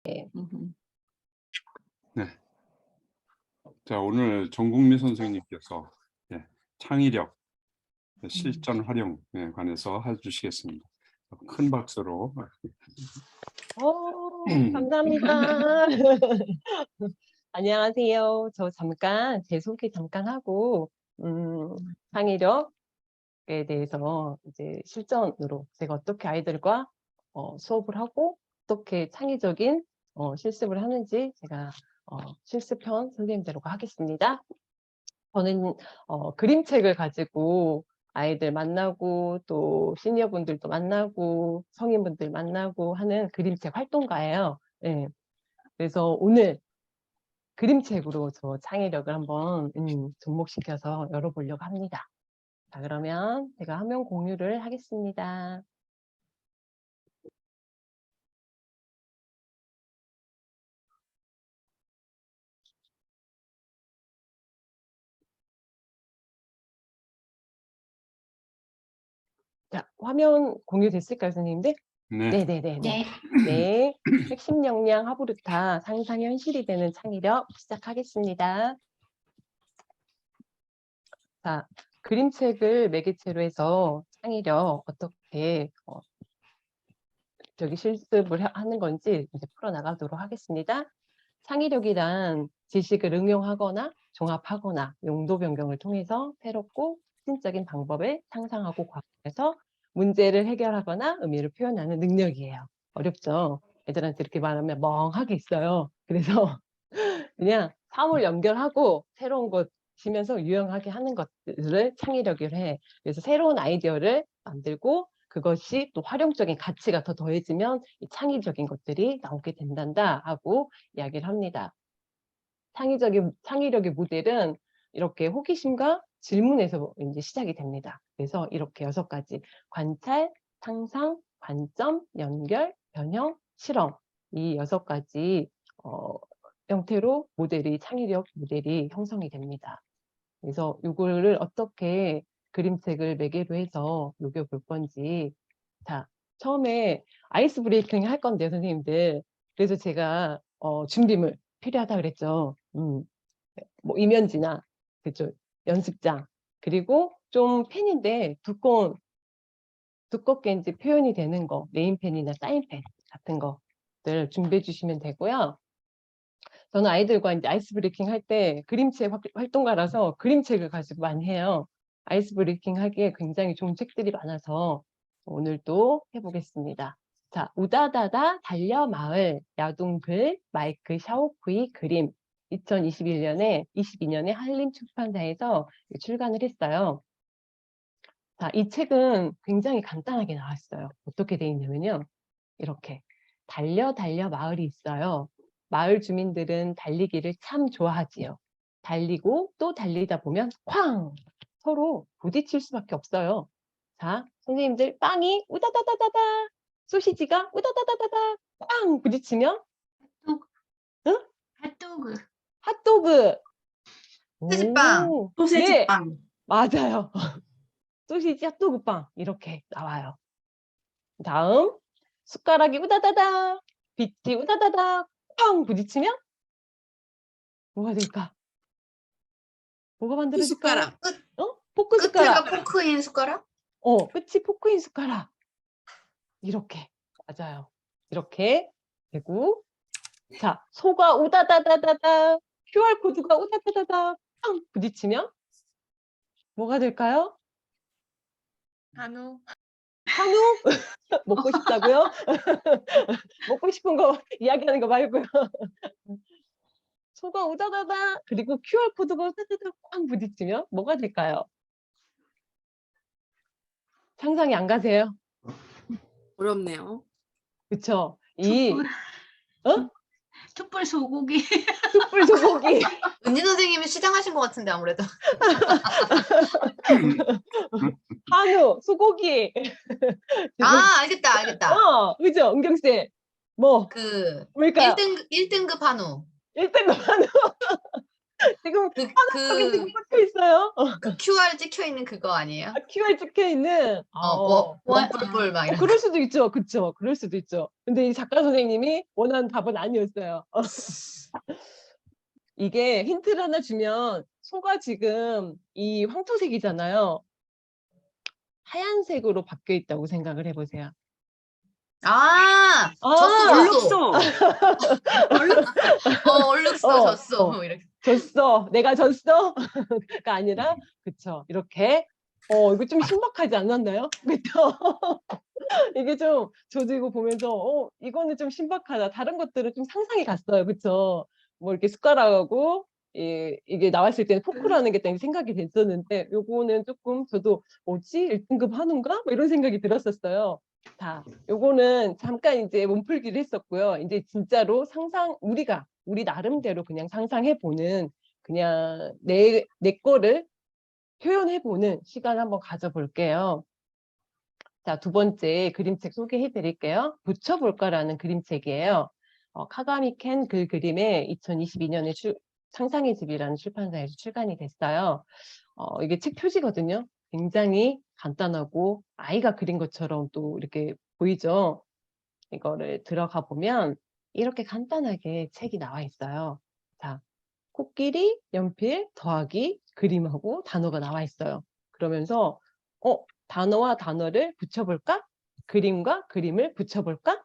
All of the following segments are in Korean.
음음. 네. 자, 오늘 정국미 선생님께서 창의력, 실전 활용에 관해서 해주시겠습니다. 큰 박수로. 감사합니다. 안녕하세요. 저 잠깐 제 소개 잠깐 하고 창의력에 대해서 이제 실전으로 제가 어떻게 아이들과 수업을 하고 어떻게 창의적인 실습을 하는지 제가 실습편 선생님대로 하겠습니다. 저는 그림책을 가지고 아이들 만나고 또 시니어분들도 만나고 성인분들 만나고 하는 그림책 활동가예요. 예. 그래서 오늘 그림책으로 저 창의력을 한번 접목시켜서 열어보려고 합니다. 자, 그러면 제가 화면 공유를 하겠습니다. 자, 화면 공유됐을까요, 선생님들? 네. 네네네네. 네. 네. 핵심 역량 하부르타 상상이 현실이 되는 창의력 시작하겠습니다. 자, 그림책을 매개체로 해서 창의력 어떻게 실습을 하는 건지 이제 풀어나가도록 하겠습니다. 창의력이란 지식을 응용하거나 종합하거나 용도 변경을 통해서 새롭고 신적인 방법을 상상하고 과학해서 문제를 해결하거나 의미를 표현하는 능력이에요. 어렵죠? 애들한테 이렇게 말하면 멍하게 있어요. 그래서 그냥 사물 연결하고 새로운 것 치면서 유용하게 하는 것들을 창의력이라 해. 그래서 새로운 아이디어를 만들고 그것이 또 활용적인 가치가 더 더해지면 이 창의적인 것들이 나오게 된단다 하고 이야기를 합니다. 창의력의 모델은 이렇게 호기심과 질문에서 이제 시작이 됩니다. 그래서 이렇게 6가지 관찰, 상상, 관점, 연결, 변형, 실험 이 6가지 형태로 창의력 모델이 형성이 됩니다. 그래서 이거를 어떻게 그림책을 매개로 해서 녹여볼 건지. 자, 처음에 아이스 브레이킹 할 건데요, 선생님들. 그래서 제가 준비물 필요하다 그랬죠. 뭐 이면지나 그죠, 연습장, 그리고 좀 펜인데 두껍게 이제 표현이 되는 거, 네임펜이나 사인펜 같은 것들 준비해 주시면 되고요. 저는 아이들과 이제 아이스 브레이킹 할 때 그림책 활동가라서 그림책을 가지고 많이 해요. 아이스 브레이킹 하기에 굉장히 좋은 책들이 많아서 오늘도 해보겠습니다. 자, 우다다다 달려 마을 야동글 마이크 샤오쿠이 그림 22년에 한림 출판사에서 출간을 했어요. 자, 이 책은 굉장히 간단하게 나왔어요. 어떻게 돼 있냐면요. 이렇게 달려 마을이 있어요. 마을 주민들은 달리기를 참 좋아하지요. 달리고 또 달리다 보면 쾅! 서로 부딪힐 수밖에 없어요. 자, 선생님들 빵이 우다다다다다, 소시지가 우다다다다다 꽝 부딪히면 핫도그. 응? 핫도그. 핫도그. 소시지빵. 오, 네, 소시지빵. 맞아요. 소시지 핫도그 빵 이렇게 나와요. 다음 숟가락이 우다다다, 빛이 우다다다 쾅 부딪히면 뭐가 될까? 뭐가 만들어질까요? 숟가락. 끝. 포크 끝에가 숟가락. 포크인 숟가락? 끝이 포크인 숟가락. 이렇게. 맞아요. 이렇게 되고. 자, 소가 우다다다다다. QR코드가 우다다다다. 팡 부딪히면 뭐가 될까요? 한우. 한우? 먹고 싶다고요? 먹고 싶은 거 이야기하는 거 말고요. 소가 우다다다. 그리고 QR코드가 우다다다 꽝 부딪히면 뭐가 될까요? 상상이 안 가세요? 어렵네요. 그쵸? 툭불. 툭불 소고기. 툭불 소고기. 은지 선생님이 시장하신 것 같은데 아무래도. 한우, 소고기. 알겠다. 그죠? 은경쌤. 뭐? 그 뭘까요? 1등급 한우. 1등급 한우. 지금 그, 여기 지금 그, 꽂혀 있어요. 그 QR 찍혀 있는 그거 아니에요? QR 찍혀 있는. 원뿔뿔 막 이런. 그럴 수도 있죠. 그쵸. 그럴 수도 있죠. 근데 이 작가 선생님이 원하는 답은 아니었어요. 이게 힌트를 하나 주면 소가 지금 이 황토색이잖아요. 하얀색으로 바뀌어 있다고 생각을 해보세요. 아, 졌어, 얼룩소. 얼룩소 졌어. 이렇게. 졌어. 내가 졌어. 가 아니라 그쵸. 이렇게 이거 좀 신박하지 않았나요? 그쵸? 이게 좀 저도 이거 보면서 이거는 좀 신박하다. 다른 것들은 좀 상상이 갔어요. 그쵸? 뭐 이렇게 숟가락하고 이게 나왔을 때는 포크라는 게 딱 생각이 됐었는데 요거는 조금 저도 뭐지? 1등급 한우인가? 뭐 이런 생각이 들었었어요. 자, 요거는 잠깐 이제 몸풀기를 했었고요. 이제 진짜로 우리 나름대로 그냥 상상해 보는 그냥 내 거를 표현해 보는 시간 한번 가져볼게요. 자, 두 번째 그림책 소개해 드릴게요. 붙여볼까라는 그림책이에요. 카가미 켄 그 그림에 2022년에 상상의 집이라는 출판사에서 출간이 됐어요. 이게 책 표지거든요. 굉장히 간단하고 아이가 그린 것처럼 또 이렇게 보이죠? 이거를 들어가 보면 이렇게 간단하게 책이 나와 있어요. 자, 코끼리, 연필, 더하기, 그림하고 단어가 나와 있어요. 그러면서 단어와 단어를 붙여볼까? 그림과 그림을 붙여볼까?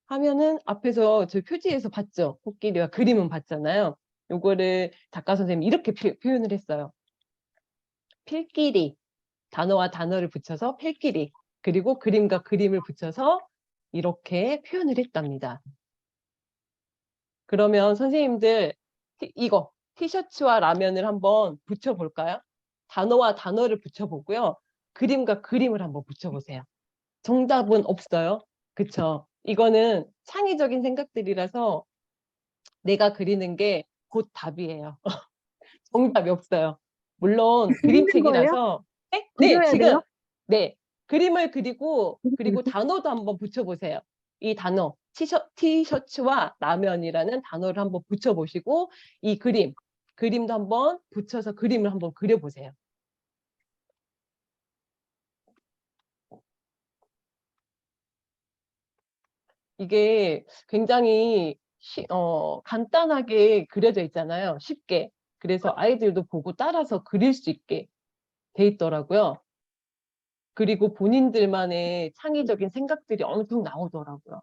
하면은 앞에서 저 표지에서 봤죠? 코끼리와 그림은 봤잖아요. 요거를 작가 선생님이 이렇게 표현을 했어요. 필끼리, 단어와 단어를 붙여서 필끼리, 그리고 그림과 그림을 붙여서 이렇게 표현을 했답니다. 그러면 선생님들 이거 티셔츠와 라면을 한번 붙여볼까요? 단어와 단어를 붙여보고요. 그림과 그림을 한번 붙여보세요. 정답은 없어요. 그쵸? 이거는 창의적인 생각들이라서 내가 그리는 게 곧 답이에요. 정답이 없어요. 물론 그림책이라서 네, 그려야 지금 돼요? 네, 그림을 그리고 단어도 한번 붙여보세요. 이 단어 티셔츠와 라면이라는 단어를 한번 붙여보시고 이 그림도 한번 붙여서 그림을 한번 그려보세요. 이게 굉장히 간단하게 그려져 있잖아요. 쉽게. 그래서 아이들도 보고 따라서 그릴 수 있게 돼 있더라고요. 그리고 본인들만의 창의적인 생각들이 엄청 나오더라고요.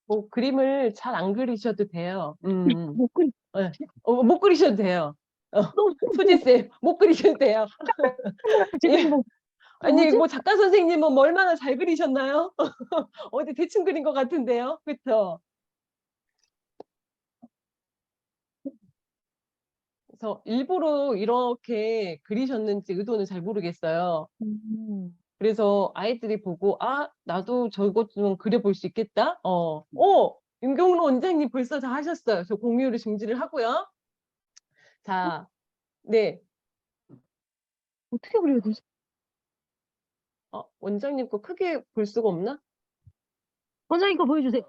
뭐 그림을 잘 안 그리셔도 돼요. 못 그리. 네. 못 그리셔도 돼요. 수지쌤, 못 그리셔도 돼요. 지금 뭐 아니, 뭐지? 뭐 작가 선생님은 뭐 얼마나 잘 그리셨나요? 어디 대충 그린 것 같은데요. 그쵸? 그래서 일부러 이렇게 그리셨는지 의도는 잘 모르겠어요. 그래서 아이들이 보고 나도 저것 좀 그려볼 수 있겠다. 윤경로 원장님 벌써 다 하셨어요. 저 공유를 중지를 하고요. 자, 네. 어떻게 그려야 되지? 원장님 거 크게 볼 수가 없나? 원장님 거 보여주세요.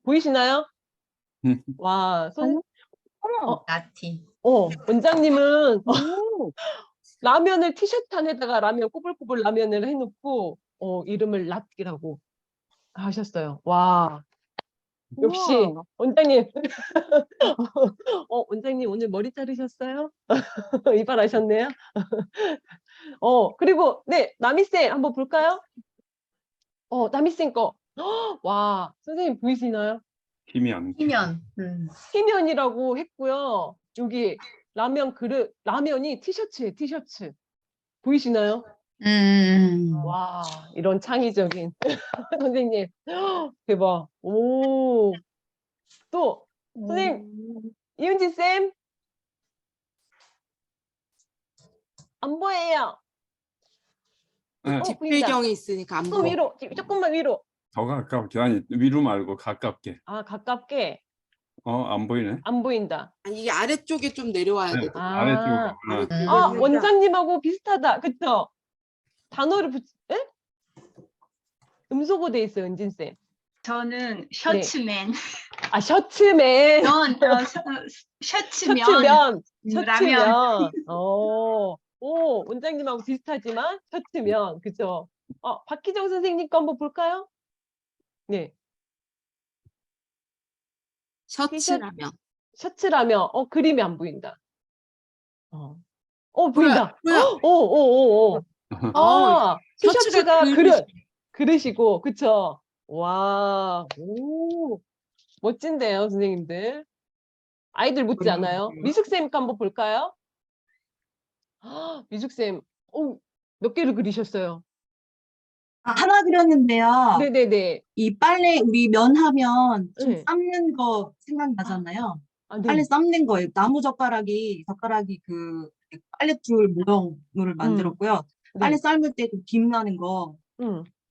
보이시나요? 와, 아니요? 어머. 나티. 원장님은 오. 라면을 티셔츠 안에다가 라면 꼬불꼬불 라면을 해놓고 이름을 라티라고 하셨어요. 와, 역시 우와. 원장님. 원장님 오늘 머리 자르셨어요? 이발하셨네요. 그리고 네, 나미쌤 한번 볼까요? 나미쌤 거. 와, 선생님 보이시나요? 희면. 희면. 희면이라고 했고요. 여기 라면 그릇, 라면이 티셔츠예요, 티셔츠. 보이시나요? 와, 이런 창의적인 선생님. 대박. 오, 또 선생님, 이은지 쌤, 안 보여요. 네, 보인다. 뒷배경이 있으니까 안 또 보여. 위로, 조금만 위로. 더 가깝게 아니 위로 말고 가깝게. 아, 가깝게 안 보이네. 안 보인다. 아니, 이게 아래쪽에 좀 내려와야 네, 돼. 아래쪽으로. 아, 아래쪽에 아, 살짝. 원장님하고 비슷하다. 그쵸? 단어를 에? 음소거 돼 있어요, 은진 쌤. 저는 셔츠맨. 아, 셔츠맨. 셔츠면. 셔츠면. 라면. 셔츠면. 오, 원장님하고 비슷하지만 셔츠면. 그죠? 박희정 선생님 거 한번 볼까요? 네. 셔츠라면. 셔츠라면, 그림이 안 보인다. 보인다. 보여. 오. 아, 티셔츠가 셔츠가 그릇이고, 그쵸? 와, 오, 멋진데요, 선생님들. 아이들 묻지 않아요? 미숙쌤 거 한번 볼까요? 미숙쌤, 몇 개를 그리셨어요? 하나 그렸는데요. 네네네. 이 빨래 우리 면 하면 좀 네. 삶는 거 생각나잖아요. 아, 네. 빨래 삶는 거예요. 나무 젓가락이 그 빨랫줄 모형을 만들었고요. 네. 빨래 삶을 때 좀 김 나는 거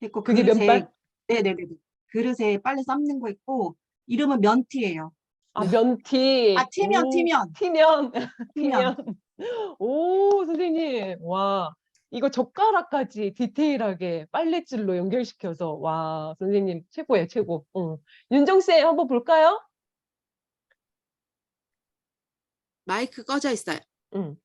했고 그게 면발? 네네네. 그릇에 빨래 삶는 거 있고 이름은 면티예요. 아, 면티. 티면. 티면. 티면. 오, 선생님. 와, 이거 젓가락까지 디테일하게 빨랫줄로 연결시켜서. 와, 선생님 최고예요, 최고. 윤정쌤 한번 볼까요? 마이크 꺼져 있어요. 응.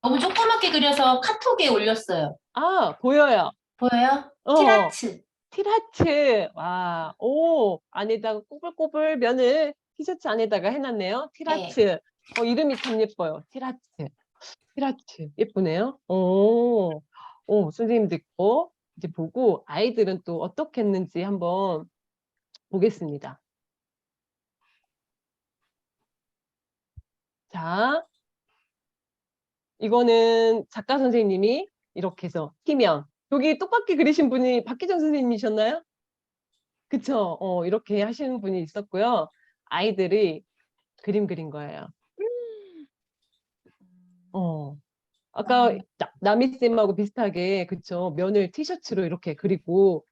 너무 조그맣게 그려서 카톡에 올렸어요. 아, 보여요. 보여요? 어. 티라츠. 티라츠. 와, 오, 안에다가 꼬불꼬불 면을 티셔츠 안에다가 해놨네요. 티라츠. 이름이 참 예뻐요. 티라츠. 티라츠. 예쁘네요. 오, 선생님도 있고, 이제 보고 아이들은 또 어떻게 했는지 한번 보겠습니다. 자, 이거는 작가 선생님이 이렇게 해서 티면. 여기 똑같이 그리신 분이 박기정 선생님이셨나요? 그쵸? 이렇게 하시는 분이 있었고요. 아이들이 그림 그린 거예요. 아까 나미쌤하고 비슷하게, 그쵸? 면을 티셔츠로 이렇게 그리고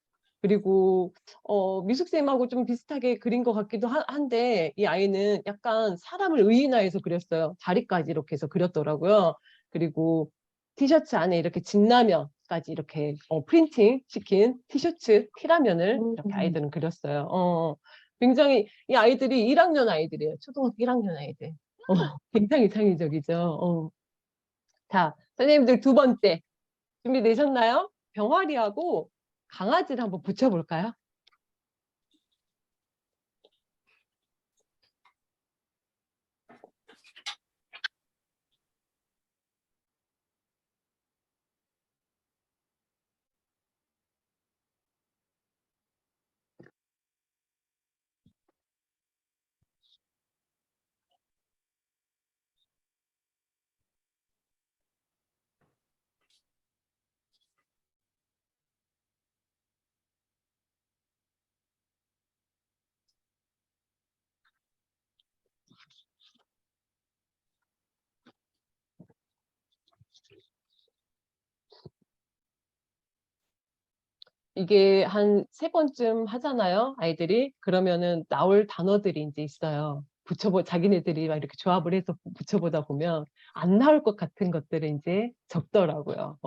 미숙쌤하고 좀 비슷하게 그린 것 같기도 한데, 이 아이는 약간 사람을 의인화해서 그렸어요. 다리까지 이렇게 해서 그렸더라고요. 그리고 티셔츠 안에 이렇게 진라면까지 이렇게 프린팅 시킨 티셔츠, 티라면을 이렇게 아이들은 그렸어요. 굉장히 이 아이들이 1학년 아이들이에요. 초등학교 1학년 아이들. 굉장히 창의적이죠. 자, 선생님들 두 번째 준비되셨나요? 병아리하고 강아지를 한번 붙여볼까요? 이게 한 3번쯤 하잖아요, 아이들이. 그러면은 나올 단어들이 이제 있어요. 자기네들이 막 이렇게 조합을 해서 붙여보다 보면 안 나올 것 같은 것들을 이제 적더라고요.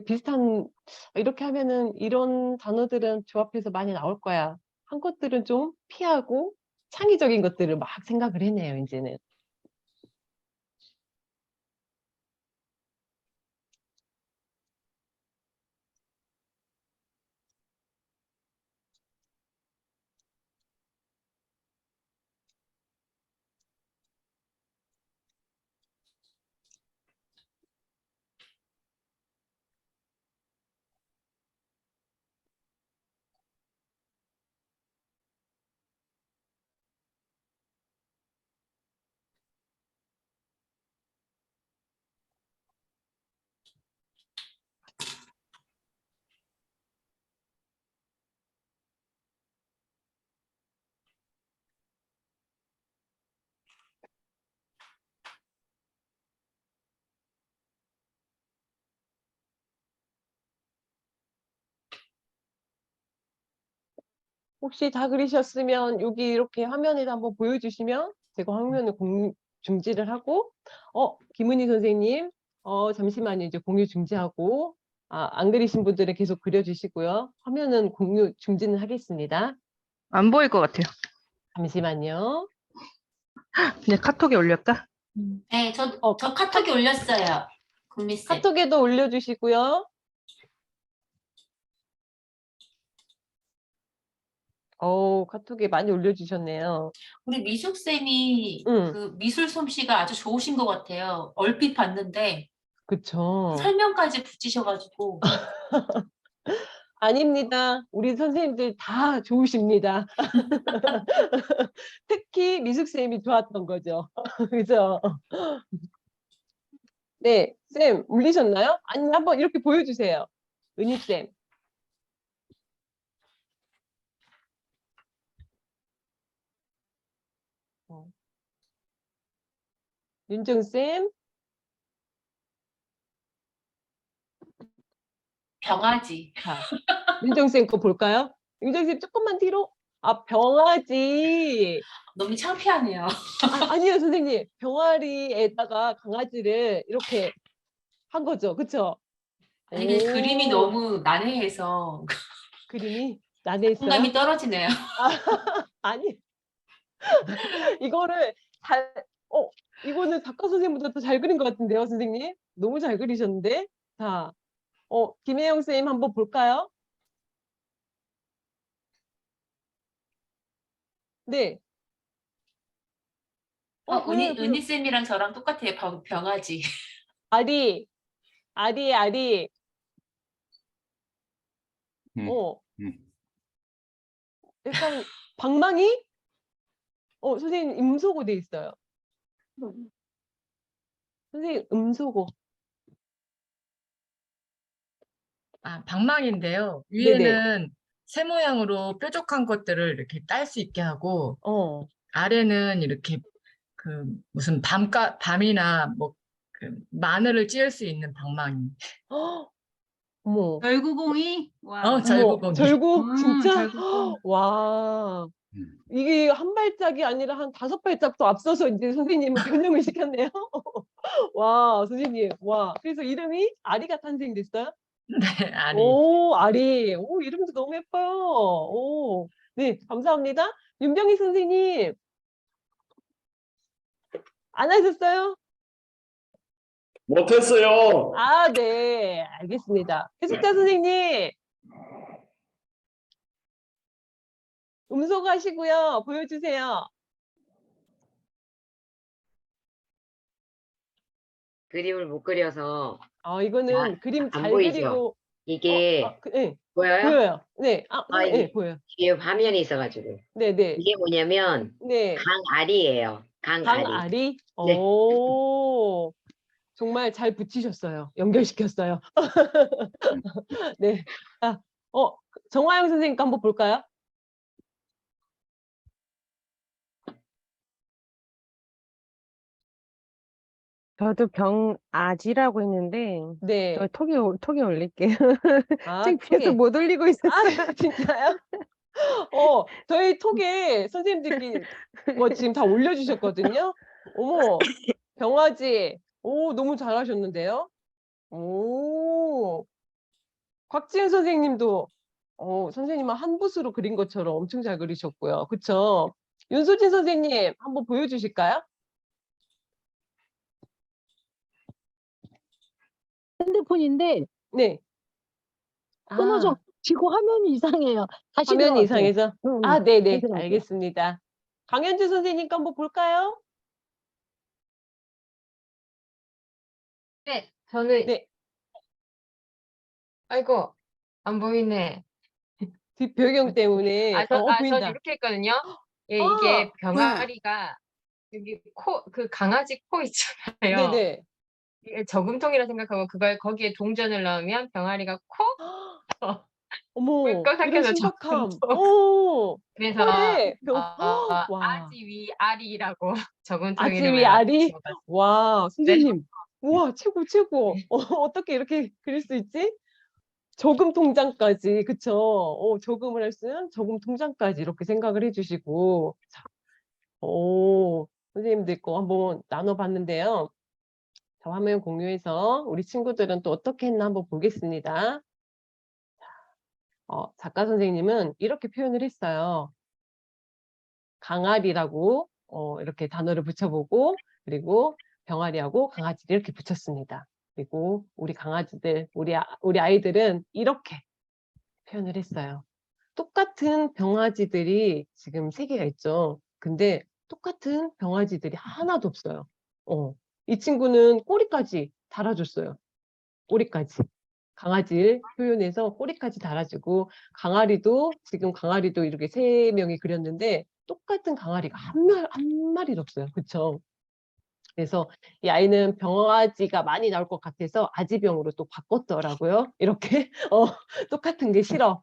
비슷한, 이렇게 하면은 이런 단어들은 조합해서 많이 나올 거야. 한 것들은 좀 피하고 창의적인 것들을 막 생각을 해내요, 이제는. 혹시 다 그리셨으면 여기 이렇게 화면에다 한번 보여주시면 제가 화면을 중지를 하고, 김은희 선생님, 잠시만요. 이제 공유 중지하고, 안 그리신 분들은 계속 그려주시고요. 화면은 공유 중지는 하겠습니다. 안 보일 것 같아요. 잠시만요. 그냥 카톡에 올렸다. 네, 저 카톡에 올렸어요. 국미쌤. 카톡에도 올려주시고요. 카톡에 많이 올려주셨네요. 우리 미숙쌤이 응. 그 미술 솜씨가 아주 좋으신 것 같아요. 얼핏 봤는데 그쵸. 설명까지 붙이셔가지고. 아닙니다. 우리 선생님들 다 좋으십니다. 특히 미숙쌤이 좋았던 거죠. 그죠? 네, 쌤, 울리셨나요? 아니, 한번 이렇게 보여주세요. 은희쌤. 윤정쌤. 병아지. 자, 윤정쌤 거 볼까요? 윤정쌤 조금만 뒤로. 병아지. 너무 창피하네요. 아니요, 선생님. 병아리에다가 강아지를 이렇게 한 거죠. 그쵸? 아니, 근데 오, 그림이 너무 난해해서 그림이 난해했어요? 공감이 떨어지네요. 아니. 이거를 이거는 작가 선생님보다 더 잘 그린 것 같은데요, 선생님? 너무 잘 그리셨는데? 자, 김혜영 쌤 한번 볼까요? 네. 보여요, 보여요. 은희쌤이랑 저랑 똑같아요. 병아지. 아리. 음, 어, 음. 약간 방망이? 선생님 음소거 돼 있어요. 선생님 음소거. 방망이인데요. 네네. 위에는 새 모양으로 뾰족한 것들을 이렇게 딸 수 있게 하고, 아래는 이렇게 그 무슨 밤이나 뭐 그 마늘을 찧을 수 있는 방망이. 어머. 절구공이 와. 어머, 절구공이. 절구? 진짜? 절구공. 와. 음. 이게 한 발짝이 아니라 한 5발짝도 앞서서 이제 선생님은 변형을 시켰네요. 와, 선생님. 와. 그래서 이름이 아리가 탄생됐어요? 네, 아리. 오, 아리. 오, 이름도 너무 예뻐요. 오. 네, 감사합니다. 윤병희 선생님. 안 하셨어요? 못했어요. 네. 알겠습니다. 해숙자 선생님. 음소거 하시고요. 보여주세요. 그림을 못 그려서 이거는 그림 안 잘 보이죠? 그리고 이게 네, 보여요? 보여요. 네, 이게 네, 보여요. 뒤에 화면이 있어가지고 네, 네, 이게 뭐냐면 네. 강아리예요. 강아리. 강아리. 네. 오, 정말 잘 붙이셨어요. 연결시켰어요. 네. 정화영 선생님 거 한번 볼까요? 저도 병아지라고 했는데 네. 저 톡에 올릴게요. 톡에. 창피해서 못 올리고 있었어요. 진짜요? 저희 톡에 선생님들이 지금 다 올려주셨거든요. 어머, 병아지. 오, 너무 잘하셨는데요? 오, 곽지은 선생님도, 선생님은 한 붓으로 그린 것처럼 엄청 잘 그리셨고요. 그쵸? 윤소진 선생님, 한번 보여주실까요? 핸드폰인데 네. 끊어져 지고 화면이 이상해요. 다시 화면이 들어갈게요. 이상해서? 응, 네네. 다시 들어갈게요. 알겠습니다. 강현주 선생님 거 한번 볼까요? 네, 저는 네. 아이고 안 보이네. 뒷배경 때문에. 전 보인다. 이렇게 했거든요. 예, 이게 네. 병아리가 여기 그 강아지 코 있잖아요. 네네. 이게 저금통이라 생각하고 그걸 거기에 동전을 넣으면 병아리가 어머, 꿀꺽 이런 삭혀서 신박함. 저금통. 오, 그래서 헐에 와. 아지 위 아리라고 저금통 아지 이름을 위 아리? 지어봤어요. 와, 선생님. 우와, 최고, 최고. 어떻게 이렇게 그릴 수 있지? 저금 통장까지, 그쵸? 저금을 할 수 있는 저금 통장까지 이렇게 생각을 해주시고, 자, 선생님들 거 한번 나눠봤는데요. 자, 화면 공유해서 우리 친구들은 또 어떻게 했나 한번 보겠습니다. 작가 선생님은 이렇게 표현을 했어요. 강아리라고 이렇게 단어를 붙여보고, 그리고 병아리하고 강아지를 이렇게 붙였습니다. 그리고 우리 강아지들, 우리 아이들은 이렇게 표현을 했어요. 똑같은 병아지들이 지금 3개가 있죠. 근데 똑같은 병아지들이 하나도 없어요. 이 친구는 꼬리까지 달아줬어요. 꼬리까지. 강아지를 표현해서 꼬리까지 달아주고, 지금 강아리도 이렇게 3명이 그렸는데 똑같은 강아리가 한 마리도 없어요. 그쵸? 그래서 이 아이는 병아지가 많이 나올 것 같아서 아지병으로 또 바꿨더라고요. 이렇게 똑같은 게 싫어.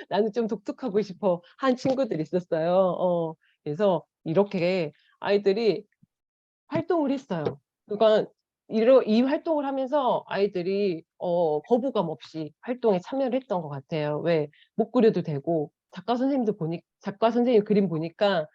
나는 좀 독특하고 싶어 한 친구들이 있었어요. 그래서 이렇게 아이들이 활동을 했어요. 그러니까 이 활동을 하면서 아이들이 거부감 없이 활동에 참여를 했던 것 같아요. 왜? 못 그려도 되고, 작가 선생님 그림 보니까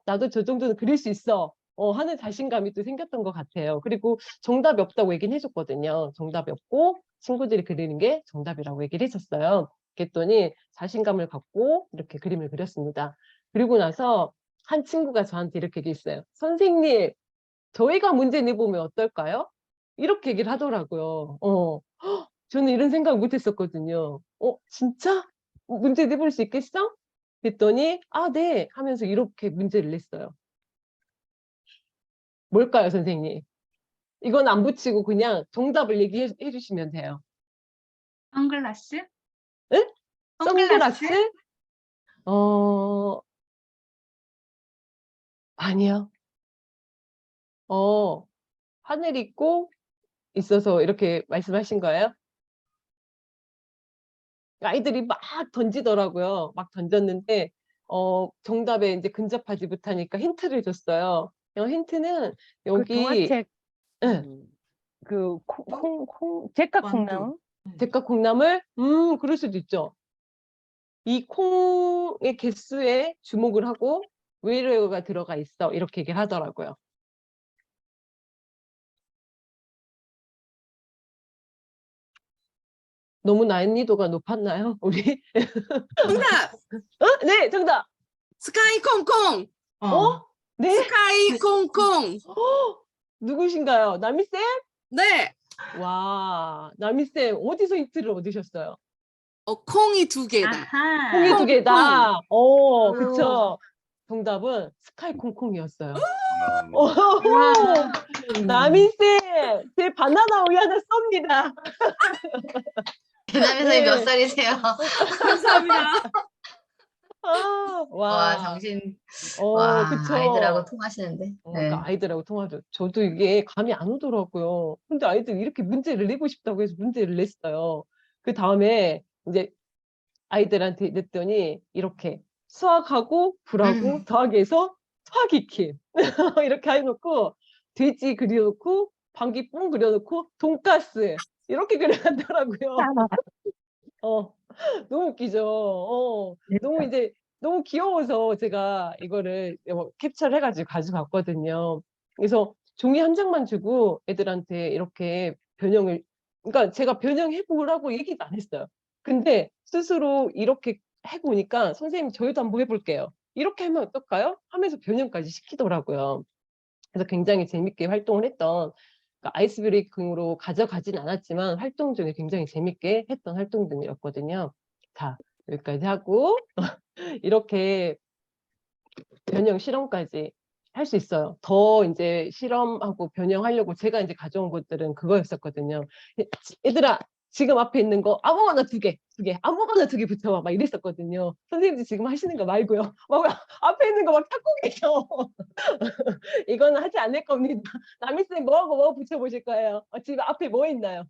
나도 저 정도는 그릴 수 있어 하는 자신감이 또 생겼던 것 같아요. 그리고 정답이 없다고 얘기는 해줬거든요. 정답이 없고 친구들이 그리는 게 정답이라고 얘기를 했었어요. 그랬더니 자신감을 갖고 이렇게 그림을 그렸습니다. 그리고 나서 한 친구가 저한테 이렇게 얘기했어요. 선생님, 저희가 문제 내보면 어떨까요? 이렇게 얘기를 하더라고요. 저는 이런 생각 못 했었거든요. 진짜? 문제 내볼 수 있겠어? 그랬더니, 아, 네. 하면서 이렇게 문제를 냈어요. 뭘까요, 선생님? 이건 안 붙이고 그냥 정답을 얘기해 주시면 돼요. 선글라스? 응? 선글라스? 선글라스? 아니요. 하늘 있고 있어서 이렇게 말씀하신 거예요? 아이들이 막 던지더라고요. 막 던졌는데 정답에 이제 근접하지 못하니까 힌트를 줬어요. 힌트는 그 여기 동화책 응, 그 제카콩나무? 대가콩나물? 그럴 수도 있죠. 이 콩의 개수에 주목을 하고 외래어가 들어가 있어. 이렇게 얘기를 하더라고요. 너무 난이도가 높았나요, 우리? 정답! 네, 정답. 스카이 콩콩! 네? 스카이 콩콩! 누구신가요? 나미쌤? 네! 와, 나미쌤 어디서 힌트를 얻으셨어요? 콩이 2개다. 아하. 콩이 2개다. 그쵸. 음. 정답은 스카이 콩콩이었어요. 와. 나미쌤, 제 바나나 우유 하나 쏩니다. 대남이 선생님 몇 네. 살이세요? 감사합니다. 와, 와, 정신. 와, 그쵸. 아이들하고 통하시는데. 그러니까 네. 아이들하고 통화도 저도 이게 감이 안 오더라고요. 근데 아이들이 이렇게 문제를 내고 싶다고 해서 문제를 냈어요. 그 다음에 이제 아이들한테 냈더니 이렇게 수학하고 불하고 더하기 해서 수학이킴 이렇게 해놓고 돼지 그려놓고 방귀 뿡 그려놓고 돈가스 이렇게 그려놨더라고요. 너무 웃기죠. 너무 이제 너무 귀여워서 제가 이거를 캡처를 해가지고 가져갔거든요. 그래서 종이 한 장만 주고 애들한테 이렇게 변형을, 그러니까 제가 변형해보라고 얘기도 안 했어요. 근데 스스로 이렇게 해보니까 선생님 저희도 한번 해볼게요. 이렇게 하면 어떨까요? 하면서 변형까지 시키더라고요. 그래서 굉장히 재밌게 활동을 했던, 그러니까 아이스 브레이킹으로 가져가진 않았지만 활동 중에 굉장히 재밌게 했던 활동들이었거든요. 자, 여기까지 하고 이렇게 변형 실험까지 할 수 있어요. 더 이제 실험하고 변형하려고 제가 이제 가져온 것들은 그거였었거든요. 얘들아, 지금 앞에 있는 거 아무거나 2개, 아무거나 2개 붙여봐. 막 이랬었거든요. 선생님들 지금 하시는 거 말고요. 막 앞에 있는 거 막 찾고 계셔. 이거는 하지 않을 겁니다. 남희쌤 뭐하고 뭐 붙여보실 거예요? 지금 앞에 뭐 있나요?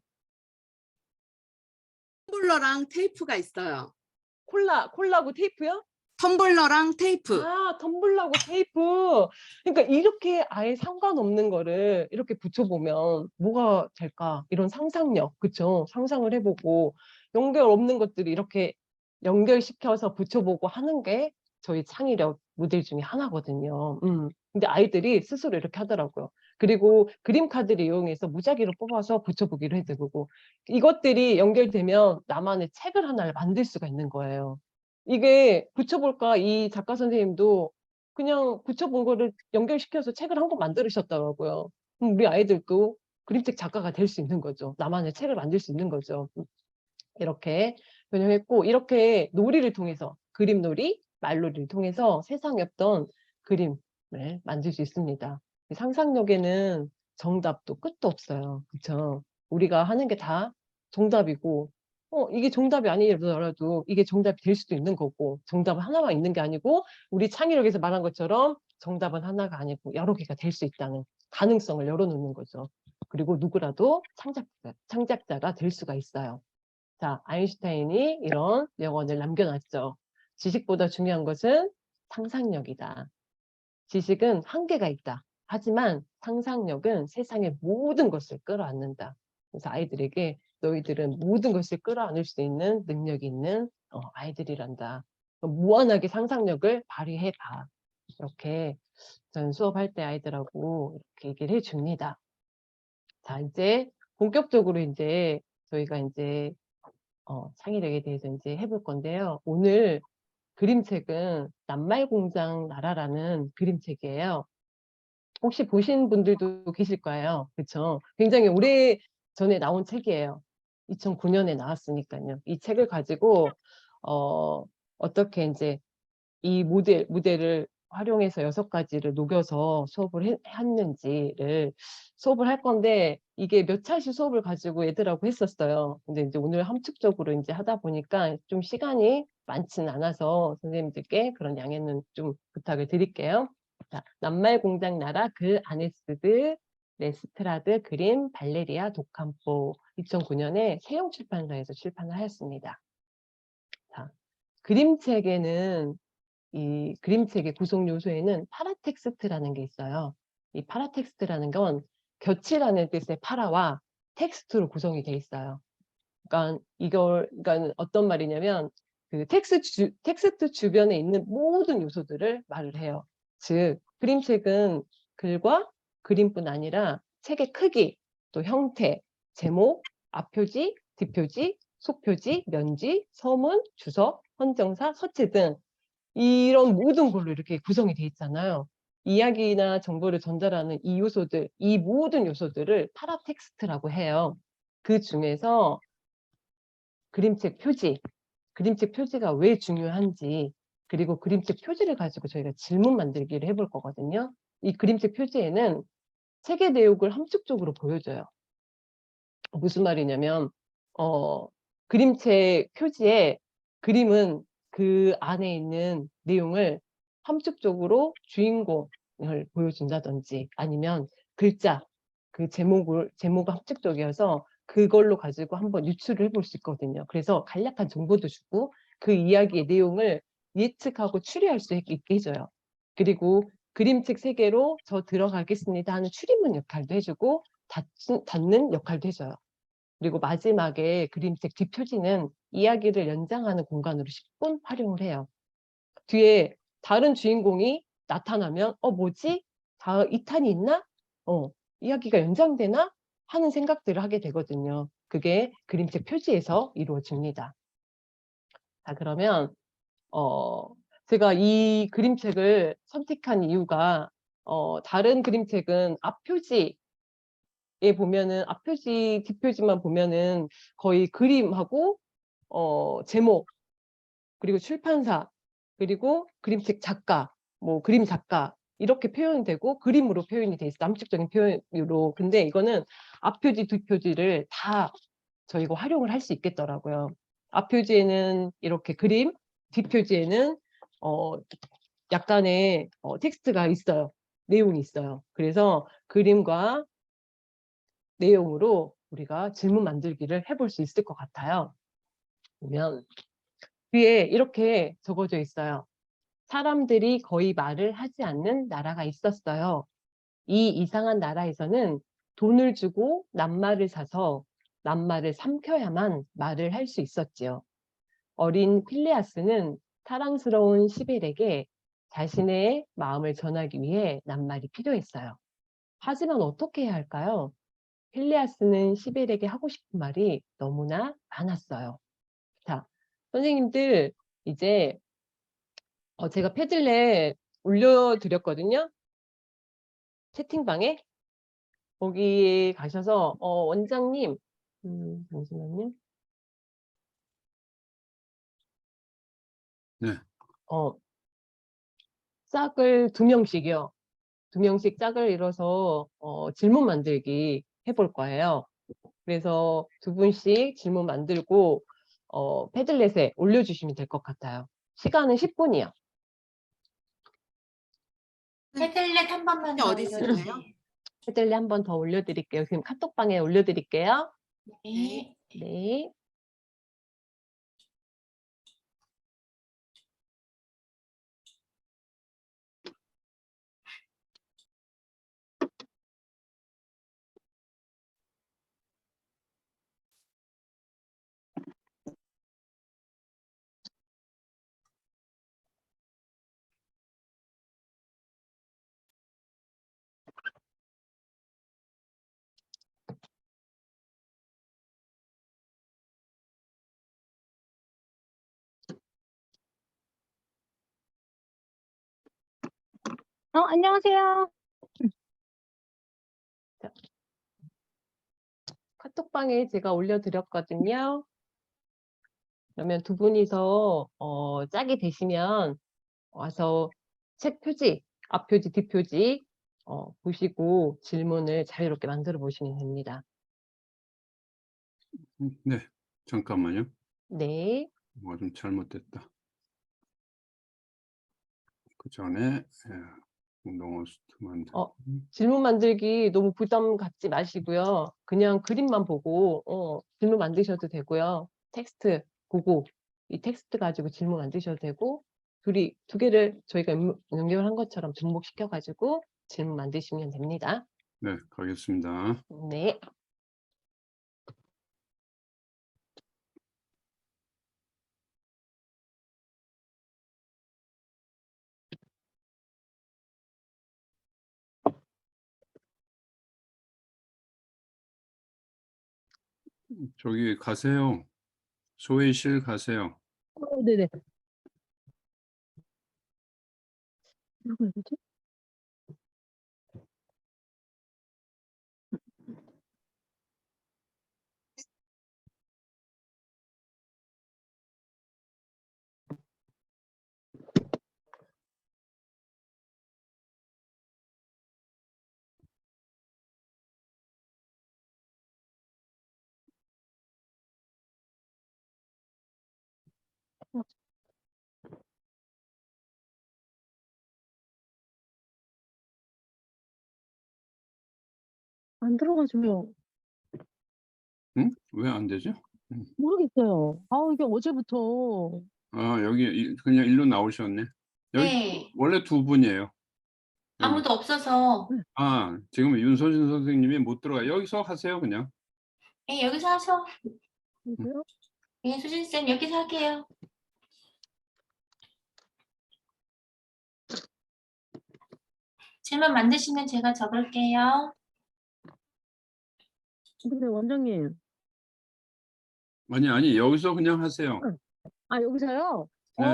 텀블러랑 테이프가 있어요. 콜라고 테이프요? 텀블러랑 테이프. 아, 텀블러하고 테이프. 그러니까 이렇게 아예 상관없는 거를 이렇게 붙여보면 뭐가 될까? 이런 상상력, 그쵸? 상상을 해보고 연결 없는 것들이 이렇게 연결시켜서 붙여보고 하는 게 저희 창의력 모델 중에 하나거든요. 근데 아이들이 스스로 이렇게 하더라고요. 그리고 그림 카드를 이용해서 무작위로 뽑아서 붙여보기로 해보고 이것들이 연결되면 나만의 책을 하나를 만들 수가 있는 거예요. 이게 붙여볼까 이 작가 선생님도 그냥 붙여본 거를 연결시켜서 책을 한 권 만들으셨더라고요. 그럼 우리 아이들도 그림책 작가가 될 수 있는 거죠. 나만의 책을 만들 수 있는 거죠. 이렇게 변형했고 이렇게 놀이를 통해서 그림놀이, 말놀이를 통해서 세상에 없던 그림을 만들 수 있습니다. 상상력에는 정답도 끝도 없어요. 그렇죠? 우리가 하는 게 다 정답이고 이게 정답이 아니더라도 이게 정답이 될 수도 있는 거고 정답은 하나만 있는 게 아니고 우리 창의력에서 말한 것처럼 정답은 하나가 아니고 여러 개가 될 수 있다는 가능성을 열어놓는 거죠. 그리고 누구라도 창작자가 될 수가 있어요. 자, 아인슈타인이 이런 명언을 남겨놨죠. 지식보다 중요한 것은 상상력이다. 지식은 한계가 있다. 하지만 상상력은 세상의 모든 것을 끌어안는다. 그래서 아이들에게 너희들은 모든 것을 끌어안을 수 있는 능력이 있는 아이들이란다. 무한하게 상상력을 발휘해봐. 이렇게 전 수업할 때 아이들하고 이렇게 얘기를 해줍니다. 자, 이제 본격적으로 이제 저희가 이제 창의력에 대해서 이제 해볼 건데요. 오늘 그림책은 낱말공장 나라라는 그림책이에요. 혹시 보신 분들도 계실 거예요. 그렇죠? 굉장히 오래 전에 나온 책이에요. 2009년에 나왔으니까요. 이 책을 가지고 어떻게 이제 이 모델을 활용해서 6가지를 녹여서 수업을 했는지를 수업을 할 건데 이게 몇 차씩 수업을 가지고 애들하고 했었어요. 근데 이제 오늘 함축적으로 이제 하다 보니까 좀 시간이 많지는 않아서 선생님들께 그런 양해는 좀 부탁을 드릴게요. 자, 낱말공장 나라 글 아네스드 레스트라드 그림 발레리아 도캄포 2009년에 세용출판사에서 출판을 하였습니다. 자, 그림책에는 이 그림책의 구성 요소에는 파라텍스트라는 게 있어요. 이 파라텍스트라는 건 곁이라는 뜻의 파라와 텍스트로 구성이 돼 있어요. 그러니까 어떤 말이냐면 그 텍스트 주변에 있는 모든 요소들을 말을 해요. 즉 그림책은 글과 그림뿐 아니라 책의 크기, 또 형태, 제목, 앞표지, 뒷표지, 속표지, 면지, 서문, 주석, 헌정사, 서체 등 이런 모든 걸로 이렇게 구성이 돼 있잖아요. 이야기나 정보를 전달하는 이 요소들, 이 모든 요소들을 파라텍스트라고 해요. 그 중에서 그림책 표지가 왜 중요한지, 그리고 그림책 표지를 가지고 저희가 질문 만들기를 해볼 거거든요. 이 그림책 표지에는 책의 내용을 함축적으로 보여줘요. 무슨 말이냐면 그림책 표지에 그림은 그 안에 있는 내용을 함축적으로 주인공을 보여준다든지 아니면 글자, 그 제목은 함축적이어서 그걸로 가지고 한번 유추를 해볼 수 있거든요. 그래서 간략한 정보도 주고 그 이야기의 내용을 예측하고 추리할 수 있게 해줘요. 그리고 그림책 세계로 저 들어가겠습니다 하는 출입문 역할도 해주고 닫는 역할도 해줘요. 그리고 마지막에 그림책 뒷표지는 이야기를 연장하는 공간으로 10분 활용을 해요. 뒤에 다른 주인공이 나타나면 뭐지? 2탄이 있나? 이야기가 연장되나? 하는 생각들을 하게 되거든요. 그게 그림책 표지에서 이루어집니다. 자, 그러면 제가 이 그림책을 선택한 이유가 다른 그림책은 앞표지에 보면은 앞표지, 뒷표지만 보면은 거의 그림하고 제목, 그리고 출판사, 그리고 그림책 작가, 뭐 그림 작가 이렇게 표현이 되고 그림으로 표현이 돼 있어요. 남측적인 표현으로. 근데 이거는 앞표지, 뒷표지를 다 저희가 활용을 할 수 있겠더라고요. 앞표지에는 이렇게 그림, 뒷표지에는 약간의 텍스트가 있어요. 내용이 있어요. 그래서 그림과 내용으로 우리가 질문 만들기를 해볼 수 있을 것 같아요. 보면 뒤에 이렇게 적어져 있어요. 사람들이 거의 말을 하지 않는 나라가 있었어요. 이 이상한 나라에서는 돈을 주고 낱말을 사서 낱말을 삼켜야만 말을 할 수 있었지요. 어린 필레아스는 사랑스러운 시벨에게 자신의 마음을 전하기 위해 낱말이 필요했어요. 하지만 어떻게 해야 할까요? 필레아스는 시벨에게 하고 싶은 말이 너무나 많았어요. 자, 선생님들 이제 제가 패들렛 올려드렸거든요. 채팅방에. 거기 가셔서 원장님 잠시만요. 네. 짝을 2명씩이요. 2명씩 짝을 이뤄서 질문 만들기 해볼 거예요. 그래서 2분씩 질문 만들고 패들렛에 올려주시면 될 것 같아요. 시간은 10분이요. 패들렛 한 번만 어디 있을까요? 올려주세요. 패들렛 한 번 더 올려드릴게요. 지금 카톡방에 올려드릴게요. 네. 네. 안녕하세요. 카톡방에 제가 올려드렸거든요. 그러면 2분이서 짝이 되시면 와서 책 표지, 앞표지, 뒷표지 보시고 질문을 자유롭게 만들어 보시면 됩니다. 네. 잠깐만요. 네. 뭐가 좀 잘못됐다. 그 전에 운동 호스트 만들기. 질문 만들기 너무 부담 갖지 마시고요. 그냥 그림만 보고 질문 만드셔도 되고요. 텍스트 보고 이 텍스트 가지고 질문 만드셔도 되고 두 개를 저희가 연결한 것처럼 접목시켜 가지고 질문 만드시면 됩니다. 네, 가겠습니다. 네. 저기 가세요. 소회실 가세요. 네네. 누구 누구지? 안 들어가지고요. 응? 왜 안 되죠? 모르겠어요. 이게 어제부터. 여기 그냥 일로 나오셨네. 여기 네. 원래 2분이에요. 여기. 아무도 없어서. 지금 윤소진 선생님이 못 들어가. 여기서 하세요, 그냥. 네, 여기서 하셔. 누구요? 네, 수진쌤 여기서 할게요. 질문 만드시면 제가 적을게요. 근데 원장님. 아니, 여기서 그냥 하세요. 여기서요? 네.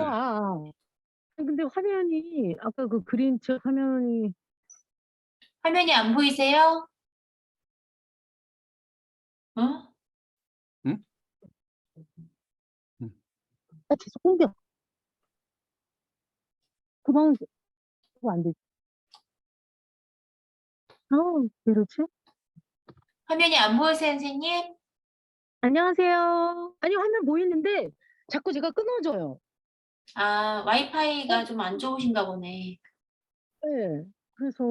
근데 화면이 아까 그 그림책 화면이 화면이 안 보이세요? 응? 응? 계속 공격. 그 방은 그거 안 되지. 왜 그렇지? 화면이 안 보이세요, 선생님? 안녕하세요. 아니 화면 보이는데 자꾸 제가 끊어져요. 와이파이가 좀 안 좋으신가 보네. 네. 그래서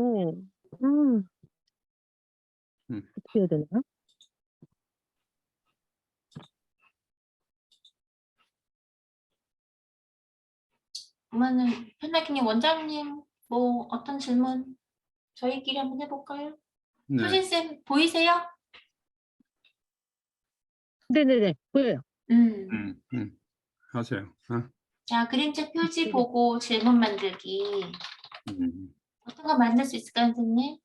어떻게 해야 되나? 그러면은 현나키님 원장님 뭐 어떤 질문 저희끼리 한번 해볼까요? 네. 수진쌤 보이세요? 네네네. 보여요. 하세요. 어? 자, 그림자 표지 보고 질문 만들기. 어떤 거 만들 수 있을까요, 선생님?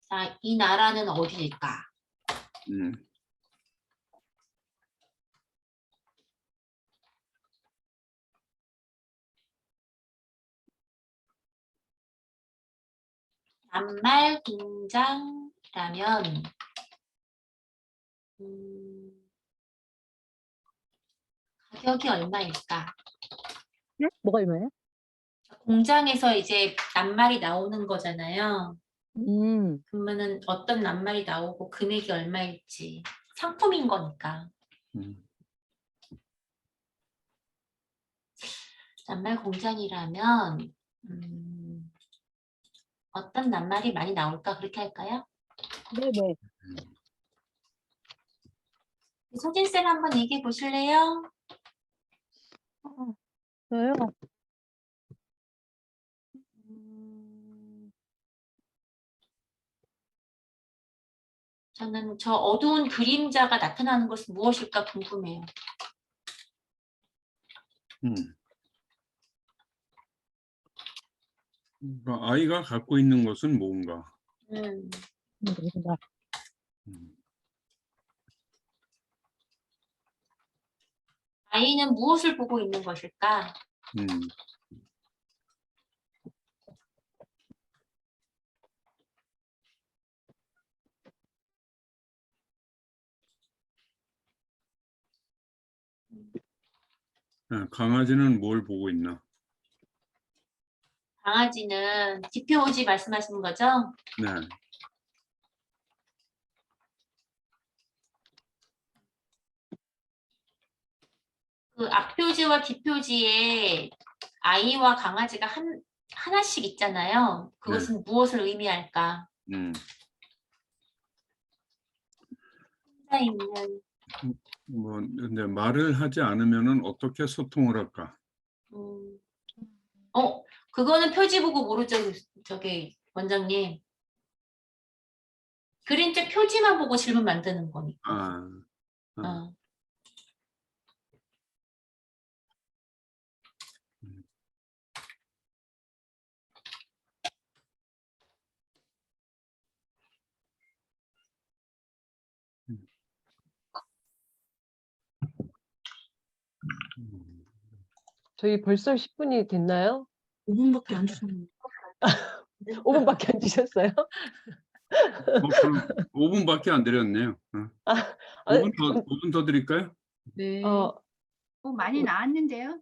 자, 이 나라는 어디일까? 낱말 공장이라면 가격이 얼마일까? 네? 뭐가 얼마예요? 공장에서 이제 낱말이 나오는 거잖아요. 음. 그러면은 어떤 낱말이 나오고 금액이 얼마일지 상품인 거니까. 낱말 공장이라면 어떤 낱말이 많이 나올까 그렇게 할까요? 네네. 소진쌤 한번 얘기해 보실래요? 저요? 저는 저 어두운 그림자가 나타나는 것은 무엇일까 궁금해요. 그러니까 아이가 갖고 있는 것은 뭔가. 아이는 무엇을 보고 있는 것일까? 강아지는 뭘 보고 있나? 강아지는 뒷표지 말씀하시는 거죠? 네. 그 앞표지와 뒷표지에 아이와 강아지가 하나씩 있잖아요. 그것은 무엇을 의미할까? 혼자 있는. 근데 말을 하지 않으면은 어떻게 소통을 할까? 그거는 표지 보고 모르죠, 저기 원장님. 그림자 표지만 보고 질문 만드는 거니까. 저희 벌써 10분이 됐나요? 5분밖에 안 주셨는데. 5분밖에 안 주셨어요? 그럼 5분밖에 안 드렸네요. 5분 더 드릴까요? 네. 어, 많이 나왔는데요.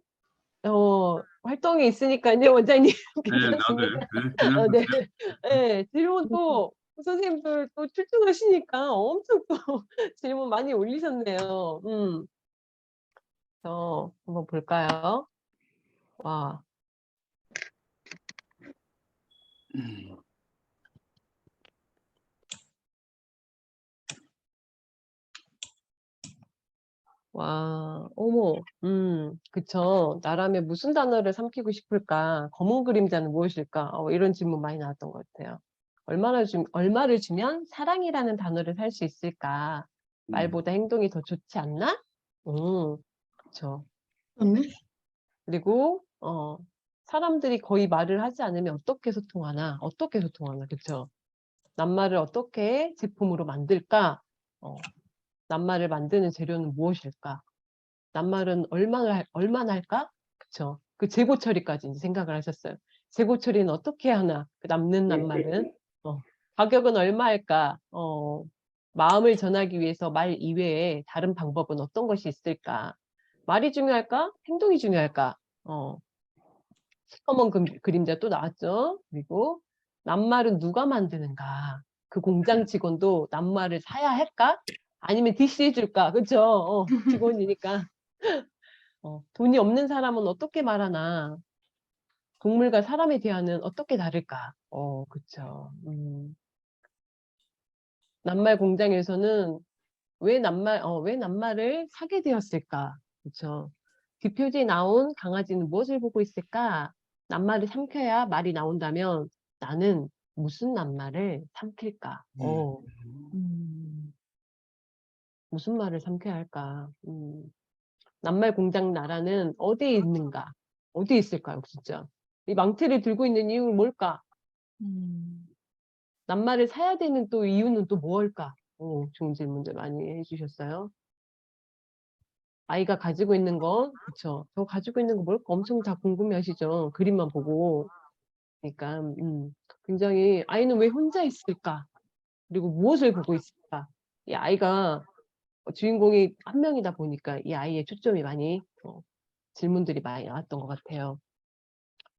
활동이 있으니까요, 원장님. 네, 나도요. 네, 그냥 네. 네, 질문 또 선생님들 또 출중하시니까 엄청 또 질문 많이 올리셨네요. 한번 볼까요? 와. 와, 어머, 그쵸. 나라면 무슨 단어를 삼키고 싶을까? 검은 그림자는 무엇일까? 이런 질문 많이 나왔던 것 같아요. 얼마를 주면 사랑이라는 단어를 살 수 있을까? 말보다 행동이 더 좋지 않나? 그쵸. 그리고, 사람들이 거의 말을 하지 않으면 어떻게 소통하나? 그쵸. 낱말을 어떻게 제품으로 만들까? 낱말을 만드는 재료는 무엇일까? 낱말은 얼마나 할까? 그쵸. 그 재고 처리까지 이제 생각을 하셨어요. 재고 처리는 어떻게 하나? 그 남는 낱말은? 가격은 얼마일까? 마음을 전하기 위해서 말 이외에 다른 방법은 어떤 것이 있을까? 말이 중요할까? 행동이 중요할까? 시커먼 그림자 또 나왔죠. 그리고 낱말은 누가 만드는가? 그 공장 직원도 낱말을 사야 할까? 아니면 DC 줄까? 그렇죠? 직원이니까. 돈이 없는 사람은 어떻게 말하나? 동물과 사람의 대화는 어떻게 다를까? 그렇죠. 낱말 공장에서는 왜 낱말을 사게 되었을까? 그렇죠. 뒷표지에 나온 강아지는 무엇을 보고 있을까? 낱말을 삼켜야 말이 나온다면 나는 무슨 낱말을 삼킬까? 무슨 말을 삼켜야 할까? 낱말 공장 나라는 어디에 있는가? 어디에 있을까요, 진짜? 이 망태를 들고 있는 이유는 뭘까? 낱말을 사야 되는 또 이유는 또 뭘까? 좋은 질문들 많이 해주셨어요. 아이가 가지고 있는 건, 그쵸? 저 가지고 있는 거 뭘까? 엄청 다 궁금해 하시죠? 그림만 보고. 그러니까, 굉장히, 아이는 왜 혼자 있을까? 그리고 무엇을 보고 있을까? 이 아이가 주인공이 한 명이다 보니까 이 아이의 초점이 많이, 질문들이 많이 나왔던 것 같아요.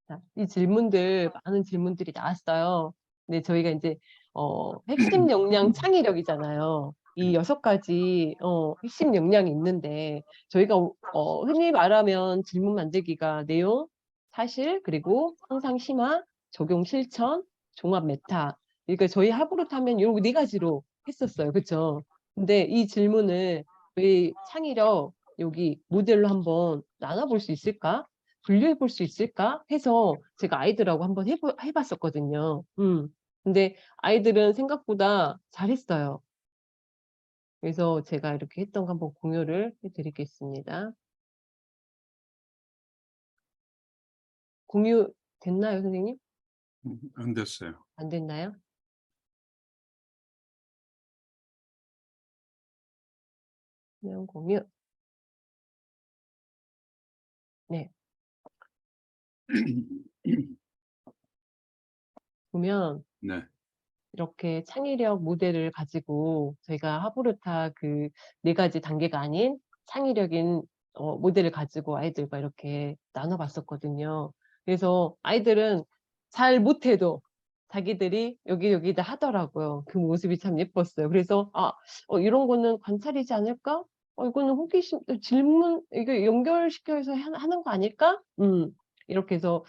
자, 이 질문들, 많은 질문들이 나왔어요. 근데 저희가 이제, 핵심 역량 창의력이잖아요. 이 6가지, 핵심 역량이 있는데, 저희가, 흔히 말하면 질문 만들기가 내용, 사실, 그리고 상상 심화, 적용 실천, 종합 메타. 그러니까 저희 합으로 타면 요 4가지로 했었어요. 그쵸? 근데 이 질문을 왜 창의력, 여기 모델로 한번 나눠볼 수 있을까? 분류해 볼 수 있을까? 해서 제가 아이들하고 한번 해봤었거든요. 근데 아이들은 생각보다 잘했어요. 그래서 제가 이렇게 했던 거 한번 공유를 해드리겠습니다. 공유 됐나요, 선생님? 안 됐어요. 안 됐나요? 화면 공유. 네. 보면 네. 이렇게 창의력 모델을 가지고 저희가 하브루타 그 4가지 단계가 아닌 창의력인 모델을 가지고 아이들과 이렇게 나눠봤었거든요. 그래서 아이들은 잘 못해도 자기들이 여기다 하더라고요. 그 모습이 참 예뻤어요. 그래서 이런 거는 관찰이지 않을까? 이거는 호기심, 질문, 이거 연결시켜서 하는 거 아닐까? 이렇게 해서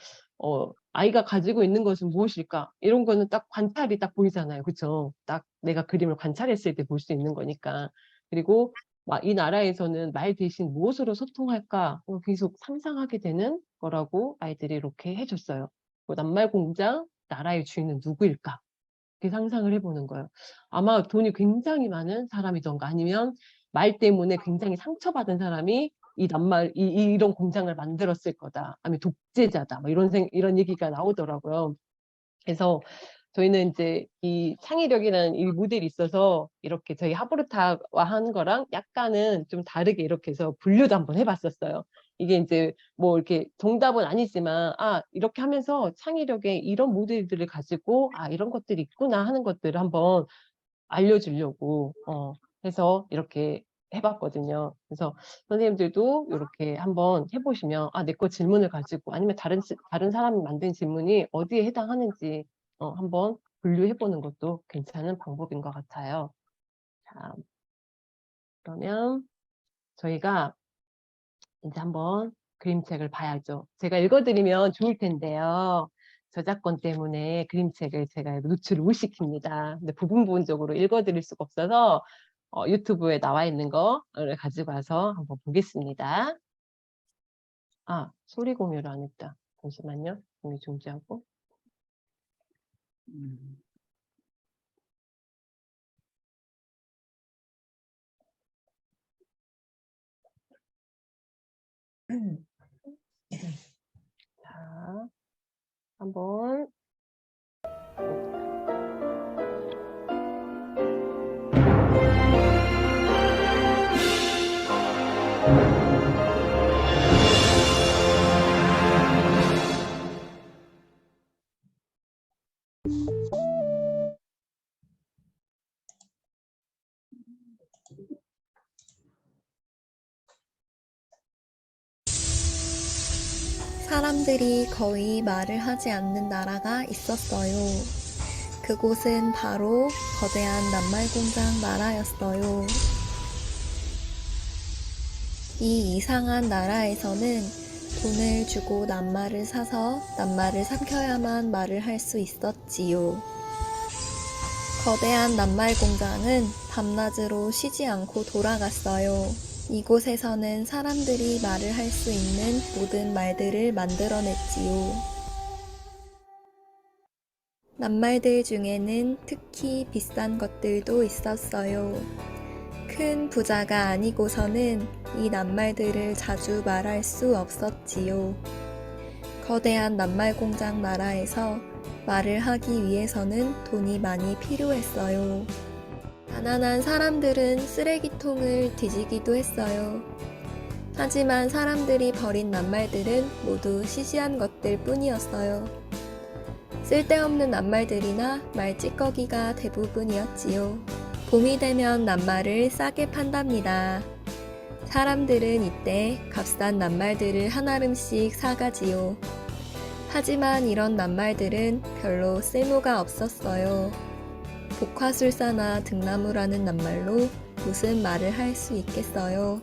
아이가 가지고 있는 것은 무엇일까? 이런 거는 딱 관찰이 딱 보이잖아요. 그쵸? 딱 내가 그림을 관찰했을 때 볼 수 있는 거니까. 그리고 이 나라에서는 말 대신 무엇으로 소통할까? 계속 상상하게 되는 거라고 아이들이 이렇게 해줬어요. 낱말 공장, 나라의 주인은 누구일까? 이렇게 상상을 해보는 거예요. 아마 돈이 굉장히 많은 사람이던가 아니면 말 때문에 굉장히 상처받은 사람이 이런 공장을 만들었을 거다. 아니면 독재자다. 뭐 이런 얘기가 나오더라고요. 그래서 저희는 이제 이 창의력이라는 이 모델이 있어서 이렇게 저희 하브루타와 하는 거랑 약간은 좀 다르게 이렇게 해서 분류도 한번 해봤었어요. 이게 이제 뭐 이렇게 정답은 아니지만 이렇게 하면서 창의력의 이런 모델들을 가지고 이런 것들이 있구나 하는 것들을 한번 알려주려고 해서 이렇게 해봤거든요. 그래서 선생님들도 이렇게 한번 해보시면 내 거 질문을 가지고 아니면 다른 사람이 만든 질문이 어디에 해당하는지 한번 분류해보는 것도 괜찮은 방법인 것 같아요. 자, 그러면 저희가 이제 한번 그림책을 봐야죠. 제가 읽어드리면 좋을 텐데요. 저작권 때문에 그림책을 제가 노출을 못 시킵니다. 근데 부분적으로 읽어드릴 수가 없어서 유튜브에 나와 있는 거를 가지고 와서 한번 보겠습니다. 소리 공유를 안 했다. 잠시만요. 공유 중지하고. 자, 한번 사람들이 거의 말을 하지 않는 나라가 있었어요. 그곳은 바로 거대한 낱말공장 나라였어요. 이 이상한 나라에서는 돈을 주고 낱말을 사서 낱말을 삼켜야만 말을 할 수 있었지요. 거대한 낱말공장은 밤낮으로 쉬지 않고 돌아갔어요. 이곳에서는 사람들이 말을 할 수 있는 모든 말들을 만들어냈지요. 낱말들 중에는 특히 비싼 것들도 있었어요. 큰 부자가 아니고서는 이 낱말들을 자주 말할 수 없었지요. 거대한 낱말 공장 나라에서 말을 하기 위해서는 돈이 많이 필요했어요. 가난한 사람들은 쓰레기통을 뒤지기도 했어요. 하지만 사람들이 버린 낱말들은 모두 시시한 것들 뿐이었어요. 쓸데없는 낱말들이나 말찌꺼기가 대부분이었지요. 봄이 되면 낱말을 싸게 판답니다. 사람들은 이때 값싼 낱말들을 한아름씩 사가지요. 하지만 이런 낱말들은 별로 쓸모가 없었어요. 복화술사나 등나무라는 낱말로 무슨 말을 할 수 있겠어요.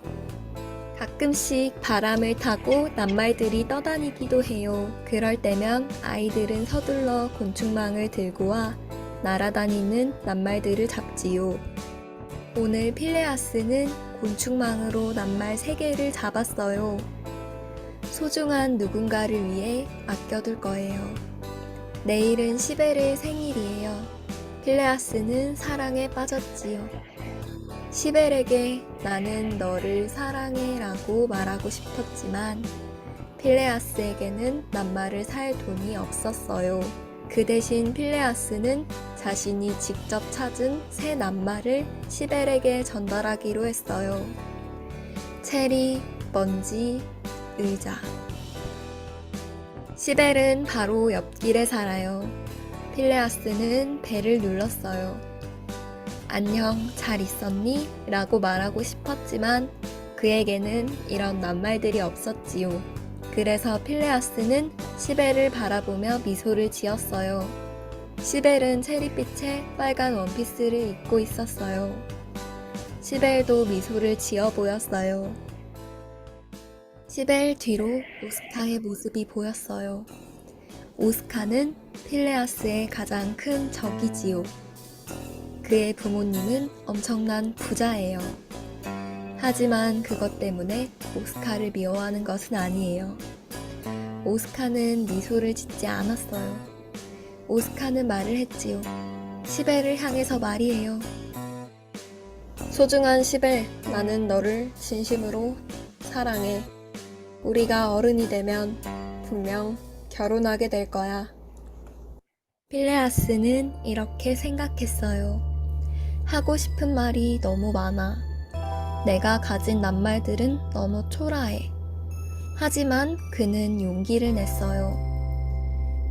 가끔씩 바람을 타고 낱말들이 떠다니기도 해요. 그럴 때면 아이들은 서둘러 곤충망을 들고 와 날아다니는 낱말들을 잡지요. 오늘 필레아스는 곤충망으로 낱말 3개를 잡았어요. 소중한 누군가를 위해 아껴둘 거예요. 내일은 시벨의 생일이에요. 필레아스는 사랑에 빠졌지요. 시벨에게 나는 너를 사랑해 라고 말하고 싶었지만 필레아스에게는 낱말을 살 돈이 없었어요. 그 대신 필레아스는 자신이 직접 찾은 새 낱말을 시벨에게 전달하기로 했어요. 체리, 먼지, 의자. 시벨은 바로 옆길에 살아요. 필레아스는 벨을 눌렀어요. 안녕, 잘 있었니? 라고 말하고 싶었지만 그에게는 이런 낱말들이 없었지요. 그래서 필레아스는 시벨을 바라보며 미소를 지었어요. 시벨은 체리빛의 빨간 원피스를 입고 있었어요. 시벨도 미소를 지어 보였어요. 시벨 뒤로 오스카의 모습이 보였어요. 오스카는 필레아스의 가장 큰 적이지요. 그의 부모님은 엄청난 부자예요. 하지만 그것 때문에 오스카를 미워하는 것은 아니에요. 오스카는 미소를 짓지 않았어요. 오스카는 말을 했지요. 시벨을 향해서 말이에요. 소중한 시벨, 나는 너를 진심으로 사랑해. 우리가 어른이 되면 분명 결혼하게 될 거야. 필레아스는 이렇게 생각했어요. 하고 싶은 말이 너무 많아. 내가 가진 낱말들은 너무 초라해. 하지만 그는 용기를 냈어요.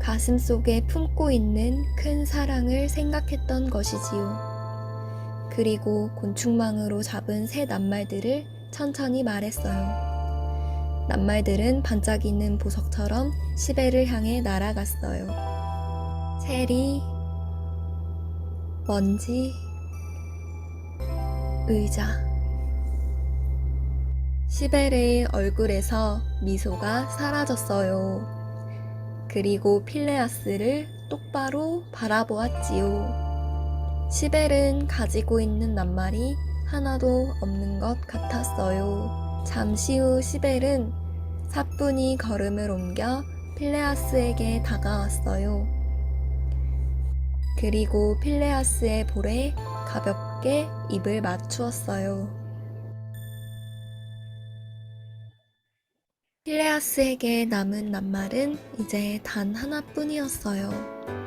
가슴 속에 품고 있는 큰 사랑을 생각했던 것이지요. 그리고 곤충망으로 잡은 새 낱말들을 천천히 말했어요. 낱말들은 반짝이는 보석처럼 시벨을 향해 날아갔어요. 체리, 먼지, 의자. 시벨의 얼굴에서 미소가 사라졌어요. 그리고 필레아스를 똑바로 바라보았지요. 시벨은 가지고 있는 낱말이 하나도 없는 것 같았어요. 잠시 후 시벨은 사뿐히 걸음을 옮겨 필레아스에게 다가왔어요. 그리고 필레아스의 볼에 가볍게 입을 맞추었어요. 필레아스에게 남은 낱말은 이제 단 하나뿐이었어요.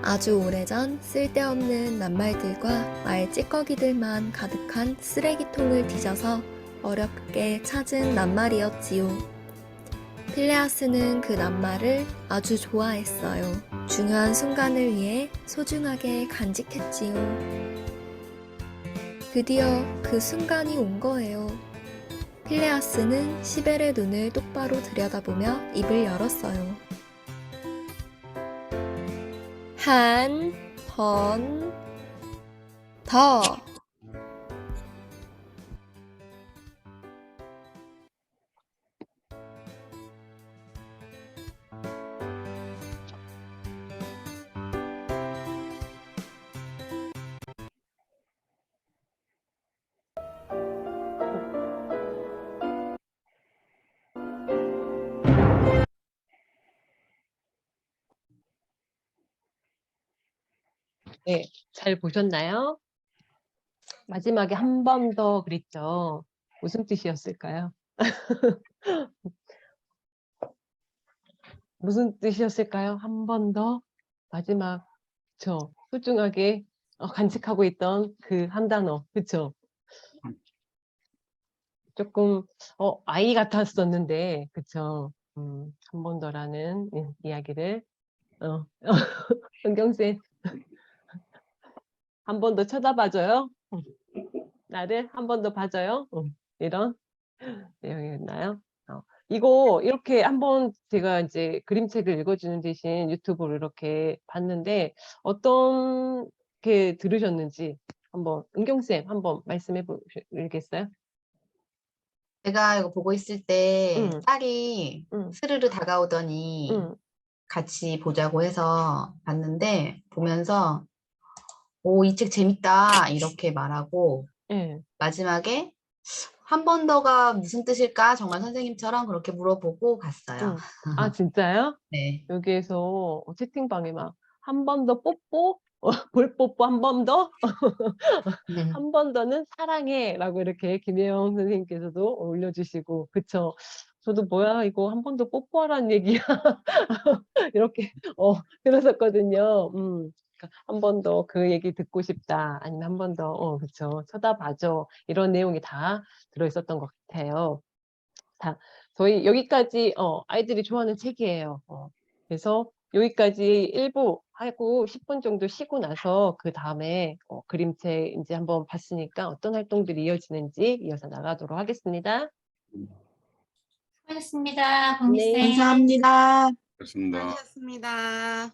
아주 오래전 쓸데없는 낱말들과 말찌꺼기들만 가득한 쓰레기통을 뒤져서 어렵게 찾은 낱말이었지요. 필레아스는 그 낱말을 아주 좋아했어요. 중요한 순간을 위해 소중하게 간직했지요. 드디어 그 순간이 온 거예요. 필레아스는 시벨의 눈을 똑바로 들여다보며 입을 열었어요. 한 번 더. 네, 잘 보셨나요? 마지막에 한 번 더 그랬죠. 무슨 뜻이었을까요? 무슨 뜻이었을까요? 한 번 더 마지막 그쵸. 소중하게 간직하고 있던 그 한 단어 그쵸? 조금 아이 같았었는데 그쵸? 한 번 더라는 이야기를 은경쌤 한 번 더 쳐다봐줘요. 나를 한 번 더 봐줘요. 이런 내용이었나요? 이거 이렇게 한번 제가 이제 그림책을 읽어주는 대신 유튜브를 이렇게 봤는데 어떤 게 들으셨는지 한번 은경쌤 한번 말씀해 보시겠어요? 제가 이거 보고 있을 때 응. 딸이 응. 스르르 다가오더니 응. 같이 보자고 해서 봤는데 보면서 오, 이 책 재밌다 이렇게 말하고 예. 마지막에 한 번 더가 무슨 뜻일까? 정말 선생님처럼 그렇게 물어보고 갔어요. 아 진짜요? 네. 여기에서 채팅방에 막 한 번 더 뽀뽀? 볼 뽀뽀 한 번 더? 한 번 더는 사랑해라고 이렇게 김혜영 선생님께서도 올려주시고 그쵸? 저도 뭐야 이거 한 번 더 뽀뽀하라는 얘기야 이렇게 들었었거든요. 한 번 더 그 얘기 듣고 싶다 아니면 한 번 더 그쵸 쳐다봐줘 이런 내용이 다 들어있었던 것 같아요. 자, 저희 여기까지 아이들이 좋아하는 책이에요. 그래서 여기까지 1부 하고 10분 정도 쉬고 나서 그 다음에 그림책 이제 한번 봤으니까 어떤 활동들이 이어지는지 이어서 나가도록 하겠습니다. 수고하셨습니다. 네. 범미쌤. 감사합니다. 그렇습니다. 수고하셨습니다.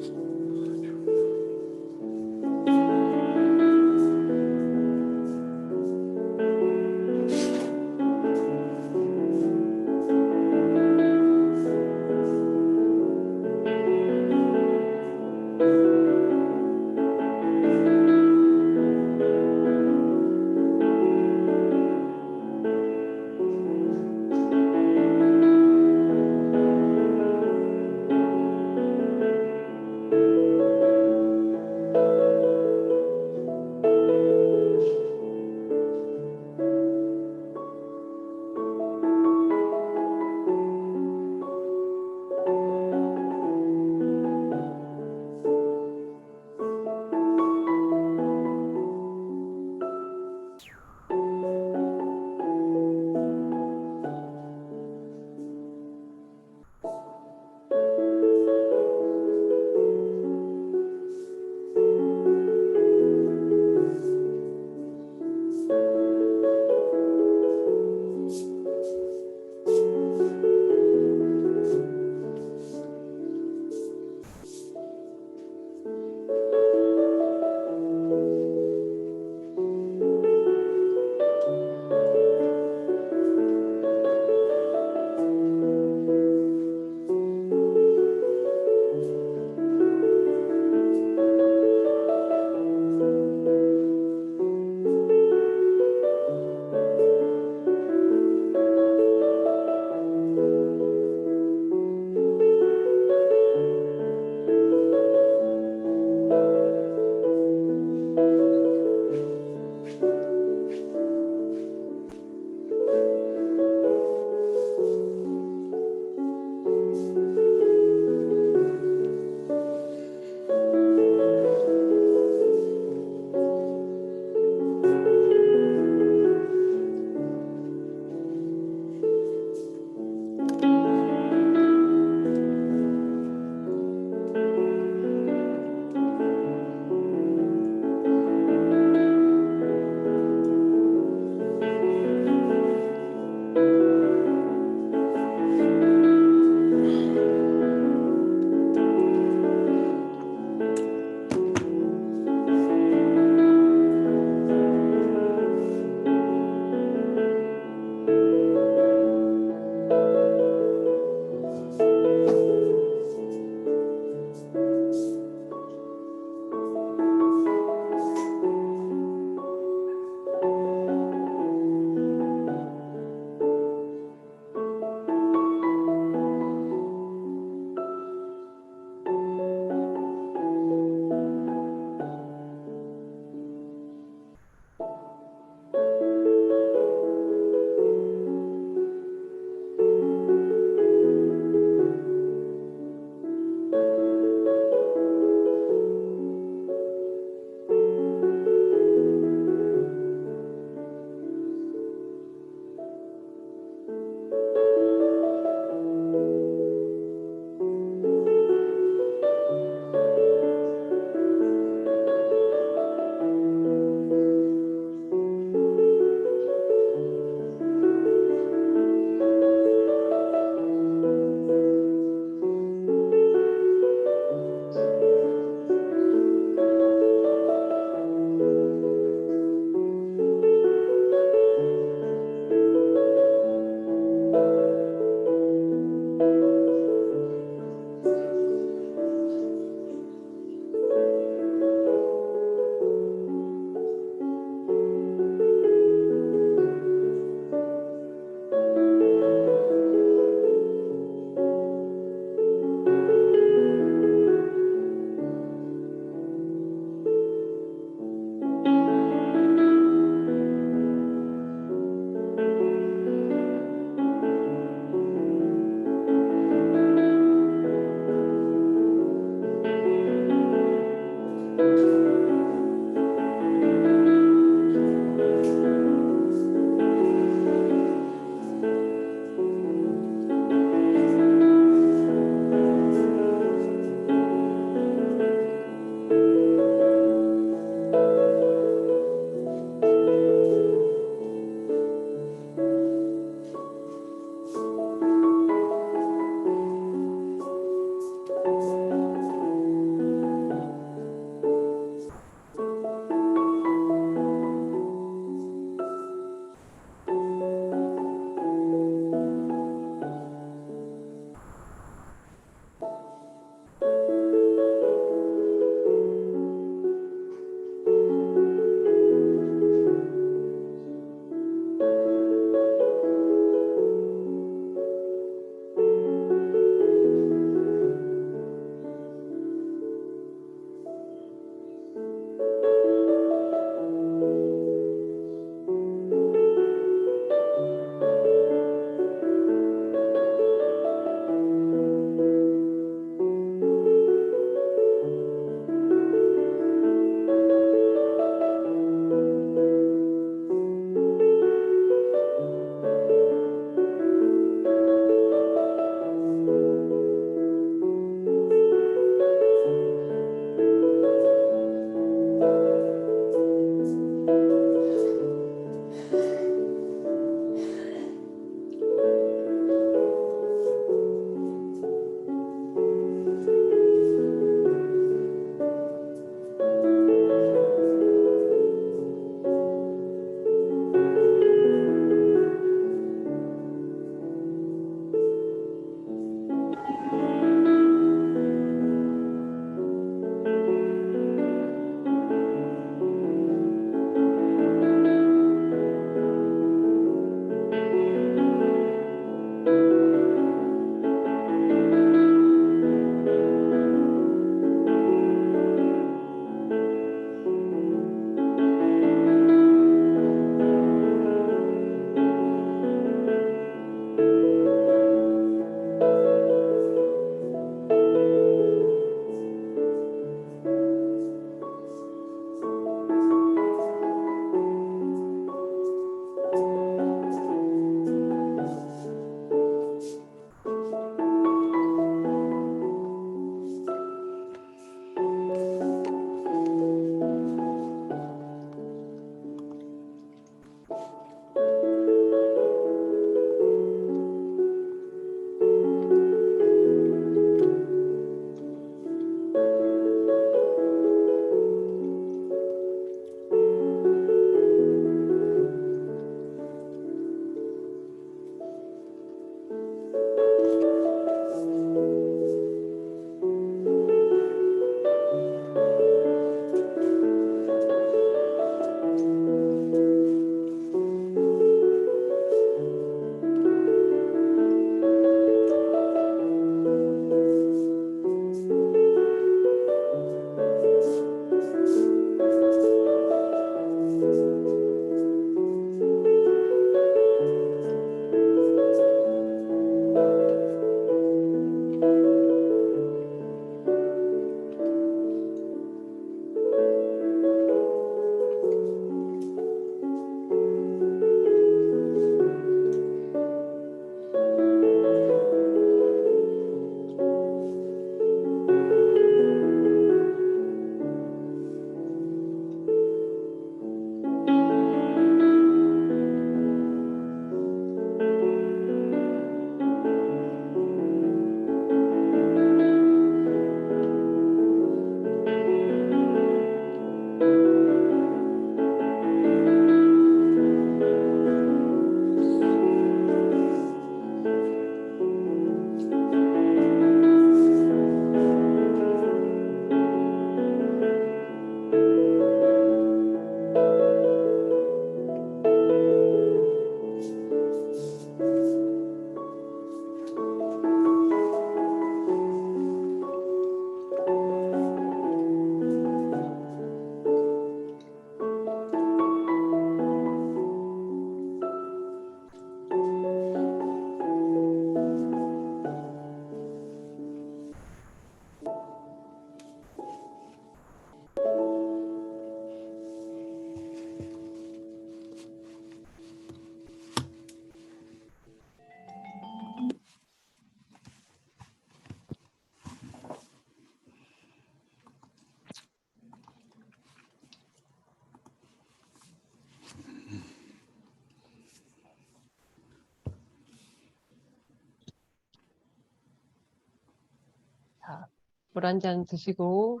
물 한 잔 드시고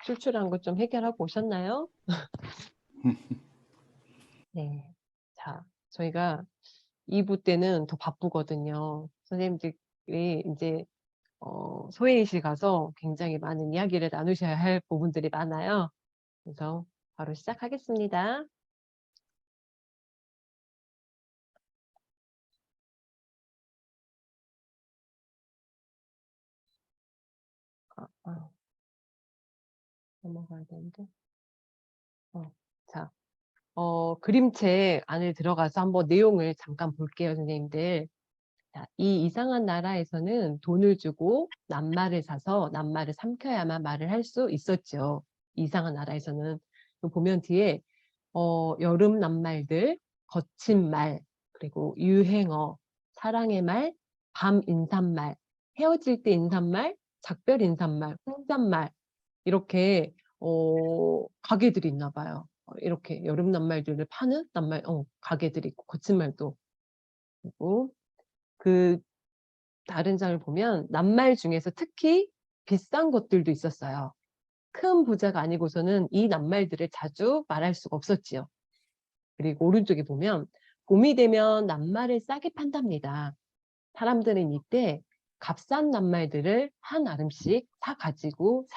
출출한 거 좀 해결하고 오셨나요? 네. 자, 저희가 2부 때는 더 바쁘거든요. 선생님들이 이제 소회의실 가서 굉장히 많은 이야기를 나누셔야 할 부분들이 많아요. 그래서 바로 시작하겠습니다. 넘어가야 되는데. 자, 그림책 안에 들어가서 한번 내용을 잠깐 볼게요, 선생님들. 자, 이 이상한 나라에서는 돈을 주고 낱말을 사서 낱말을 삼켜야만 말을 할 수 있었죠. 이상한 나라에서는. 보면 뒤에 여름 낱말들, 거친 말, 그리고 유행어, 사랑의 말, 밤 인사말, 헤어질 때 인사말, 작별 인사말, 혼잣말 이렇게 가게들이 있나 봐요. 이렇게 여름 낱말들을 파는 낱말 가게들이 있고 거친 말도 있고 그 다른 장을 보면 낱말 중에서 특히 비싼 것들도 있었어요. 큰 부자가 아니고서는 이 낱말들을 자주 말할 수가 없었지요. 그리고 오른쪽에 보면 봄이 되면 낱말을 싸게 판답니다. 사람들은 이때 값싼 낱말들을 한 알음씩 사가지고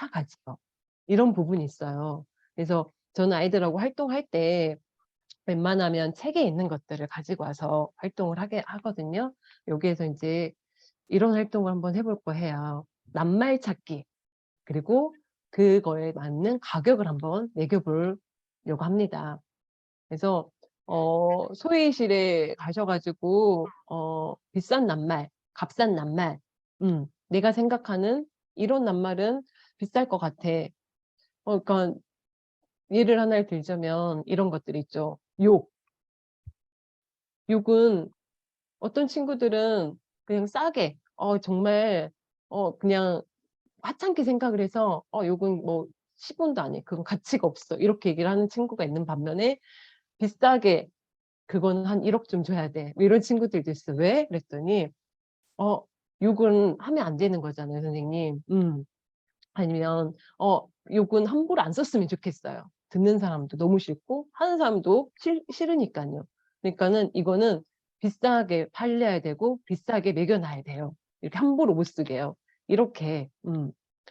이런 부분이 있어요. 그래서 저는 아이들하고 활동할 때 웬만하면 책에 있는 것들을 가지고 와서 활동을 하거든요. 여기에서 이제 이런 활동을 한번 해볼 거예요. 낱말 찾기. 그리고 그거에 맞는 가격을 한번 매겨보려고 합니다. 그래서 소위실에 가셔가지고 비싼 낱말, 값싼 낱말, 내가 생각하는 이런 낱말은 비쌀 것 같아. 그러니까 예를 하나를 들자면 이런 것들 있죠. 욕은 어떤 친구들은 그냥 싸게, 정말 그냥 하찮게 생각을 해서 욕은 뭐 10원도 아니에요. 그건 가치가 없어. 이렇게 얘기를 하는 친구가 있는 반면에 비싸게 그거는 한 1억쯤 줘야 돼. 뭐 이런 친구들도 있어. 왜? 그랬더니 욕은 하면 안 되는 거잖아요, 선생님. 아니면 욕은 함부로 안 썼으면 좋겠어요. 듣는 사람도 너무 싫고 하는 사람도 싫으니까요. 그러니까는 이거는 비싸게 팔려야 되고 비싸게 매겨놔야 돼요. 이렇게 함부로 못 쓰게요. 이렇게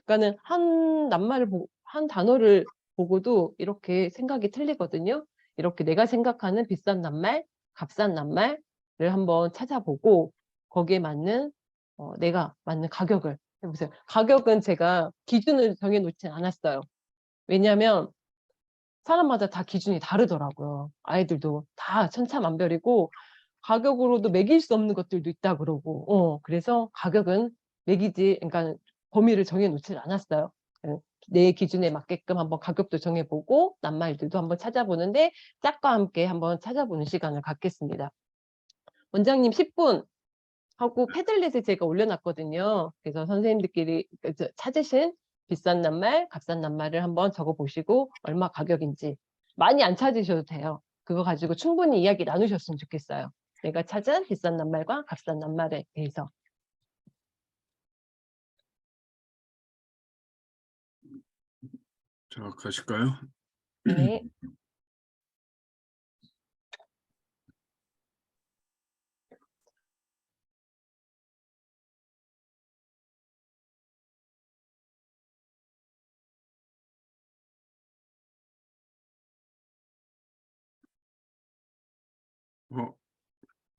그러니까는 한 단어를 보고도 이렇게 생각이 틀리거든요. 이렇게 내가 생각하는 비싼 낱말, 값싼 낱말을 한번 찾아보고 거기에 맞는 내가 맞는 가격을 해보세요. 가격은 제가 기준을 정해놓지 않았어요. 왜냐하면 사람마다 다 기준이 다르더라고요. 아이들도 다 천차만별이고 가격으로도 매길 수 없는 것들도 있다 그러고 그래서 가격은 그러니까 범위를 정해놓지 않았어요. 내 기준에 맞게끔 한번 가격도 정해보고 낱말들도 한번 찾아보는데 짝과 함께 한번 찾아보는 시간을 갖겠습니다. 원장님 10분 하고 패들렛에 제가 올려놨거든요. 그래서 선생님들끼리 찾으신 비싼 낱말, 값싼 낱말을 한번 적어보시고 얼마 가격인지 많이 안 찾으셔도 돼요. 그거 가지고 충분히 이야기 나누셨으면 좋겠어요. 내가 찾은 비싼 낱말과 값싼 낱말에 대해서. 자, 가실까요? 네.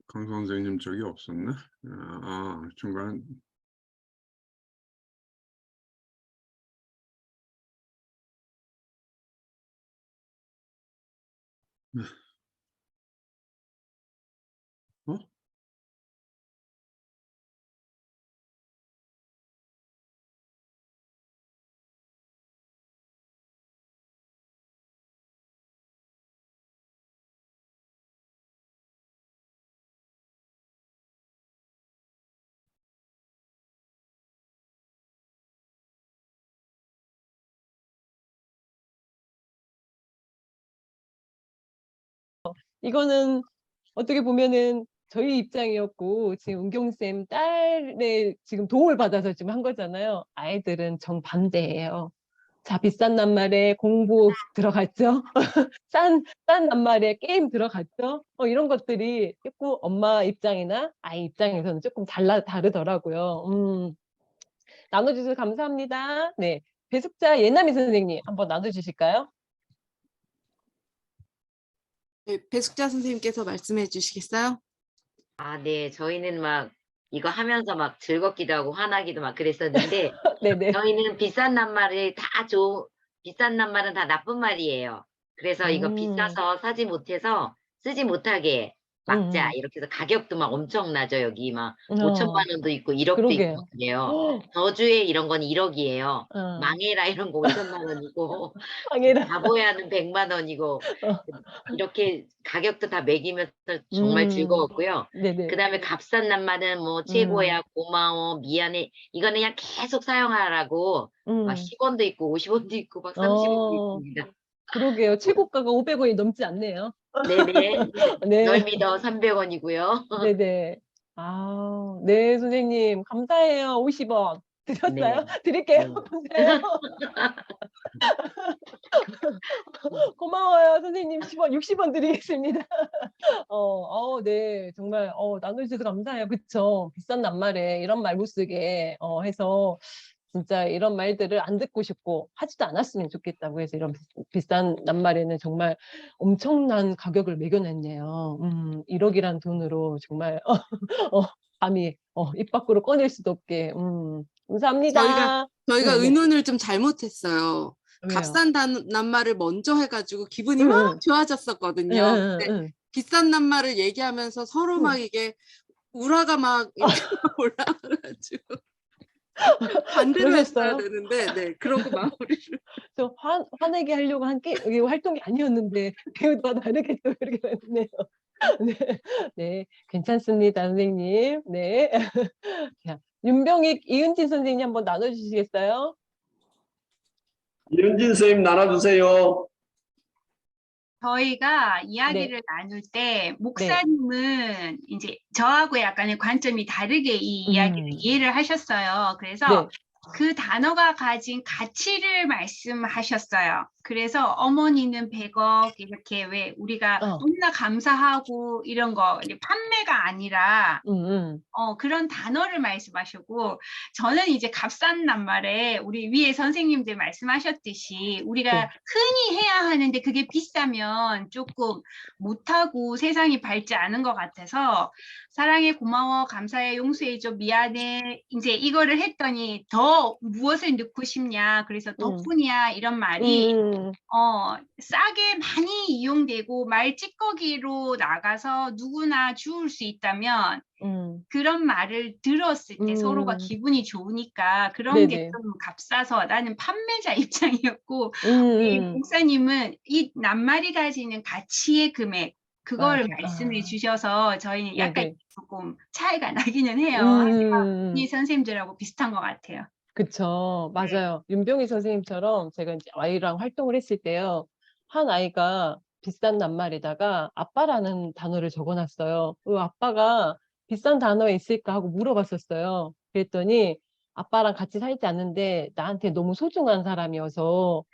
강 선생님 저기 없었네. 중간. 이거는 어떻게 보면은 저희 입장이었고 지금 은경쌤 딸의 지금 도움을 받아서 지금 한 거잖아요. 아이들은 정반대예요. 자, 비싼 낱말에 공부 들어갔죠? 싼 낱말에 게임 들어갔죠? 이런 것들이 조금 엄마 입장이나 아이 입장에서는 조금 다르더라고요. 나눠주셔서 감사합니다. 네. 배숙자 예나미 선생님 한번 나눠주실까요? 네, 배숙자 선생님께서 말씀해 주시겠어요? 아, 네. 저희는 막 이거 하면서 막 즐겁기도 하고 화나기도 막 그랬었는데 네네. 저희는 비싼 낱말을 비싼 낱말은 다 나쁜 말이에요. 그래서 이거 비싸서 사지 못해서 쓰지 못하게 막자 이렇게 해서 가격도 막 엄청나죠. 여기 막 5천만 원도 있고 1억도 그러게요. 있고 그래요. 저주에 이런 건 1억이에요. 어, 망해라 이런 거 5천만 원이고 황해라. 바보야는 100만 원이고 어, 이렇게 가격도 다 매기면서 정말 즐거웠고요. 네네. 그다음에 값싼 낱말은 뭐 최고야, 고마워, 미안해 이거는 그냥 계속 사용하라고 막 10원도 있고 50원도 있고 막 30원도 있습니다. 그러게요. 최고가가 500원이 넘지 않네요. 네네. 네. 널 믿어 300원이고요. 네네. 아, 네, 선생님. 감사해요. 50원. 드렸어요? 네. 드릴게요. 감사해요. 고마워요. 선생님 10원, 60원 드리겠습니다. 네. 정말, 나눠주셔서 감사해요. 그쵸? 비싼 낱말에 이런 말 못 쓰게, 해서, 진짜 이런 말들을 안 듣고 싶고 하지도 않았으면 좋겠다고 해서 이런 비싼 낱말에는 정말 엄청난 가격을 매겨냈네요. 1억이란 돈으로 정말 감히 입 밖으로 꺼낼 수도 없게. 감사합니다. 저희가 네네. 의논을 좀 잘못했어요. 왜요? 값싼 낱말을 먼저 해가지고 기분이 막 좋아졌었거든요. 근데 비싼 낱말을 얘기하면서 서로 막 이게 우라가 막 이렇게 올라와가지고 반대로 했어야 그러셨어요? 되는데, 네, 그러고 마무리를. 저 화내게 하려고 한 이게 활동이 아니었는데 배우와 다르게 또 이렇게 됐네요. 네, 네, 괜찮습니다, 선생님. 네. 자, 윤병익, 이은진 선생님 한번 나눠주시겠어요? 이은진 선생님 나눠주세요. 저희가 이야기를 나눌 때 목사님은 이제 저하고 약간의 관점이 다르게 이 이야기를 이해를 하셨어요. 그래서 그 단어가 가진 가치를 말씀하셨어요. 그래서 어머니는 100억 이렇게 왜 우리가 너무나 감사하고 이런 거 이제 판매가 아니라 그런 단어를 말씀하시고 저는 이제 값싼 낱말에 우리 위에 선생님들 말씀하셨듯이 우리가 흔히 해야 하는데 그게 비싸면 조금 못하고 세상이 밝지 않은 것 같아서 사랑해, 고마워, 감사해, 용서해줘, 미안해 이제 이거를 했더니 더 무엇을 넣고 싶냐 그래서 덕분이야 이런 말이 싸게 많이 이용되고 말 찌꺼기로 나가서 누구나 주울 수 있다면 그런 말을 들었을 때 서로가 기분이 좋으니까 그런 게 좀 값싸서 나는 판매자 입장이었고 우리 목사님은 이 낱말이 가지는 가치의 금액 그걸 말씀해 주셔서 저희는 약간 조금 차이가 나기는 해요. 하지만 이 선생님들하고 비슷한 것 같아요. 그쵸. 맞아요. 윤병희 선생님처럼 제가 이제 아이랑 활동을 했을 때요. 한 아이가 비싼 낱말에다가 아빠라는 단어를 적어놨어요. 아빠가 비싼 단어에 있을까 하고 물어봤었어요. 그랬더니 아빠랑 같이 살지 않는데 나한테 너무 소중한 사람이어서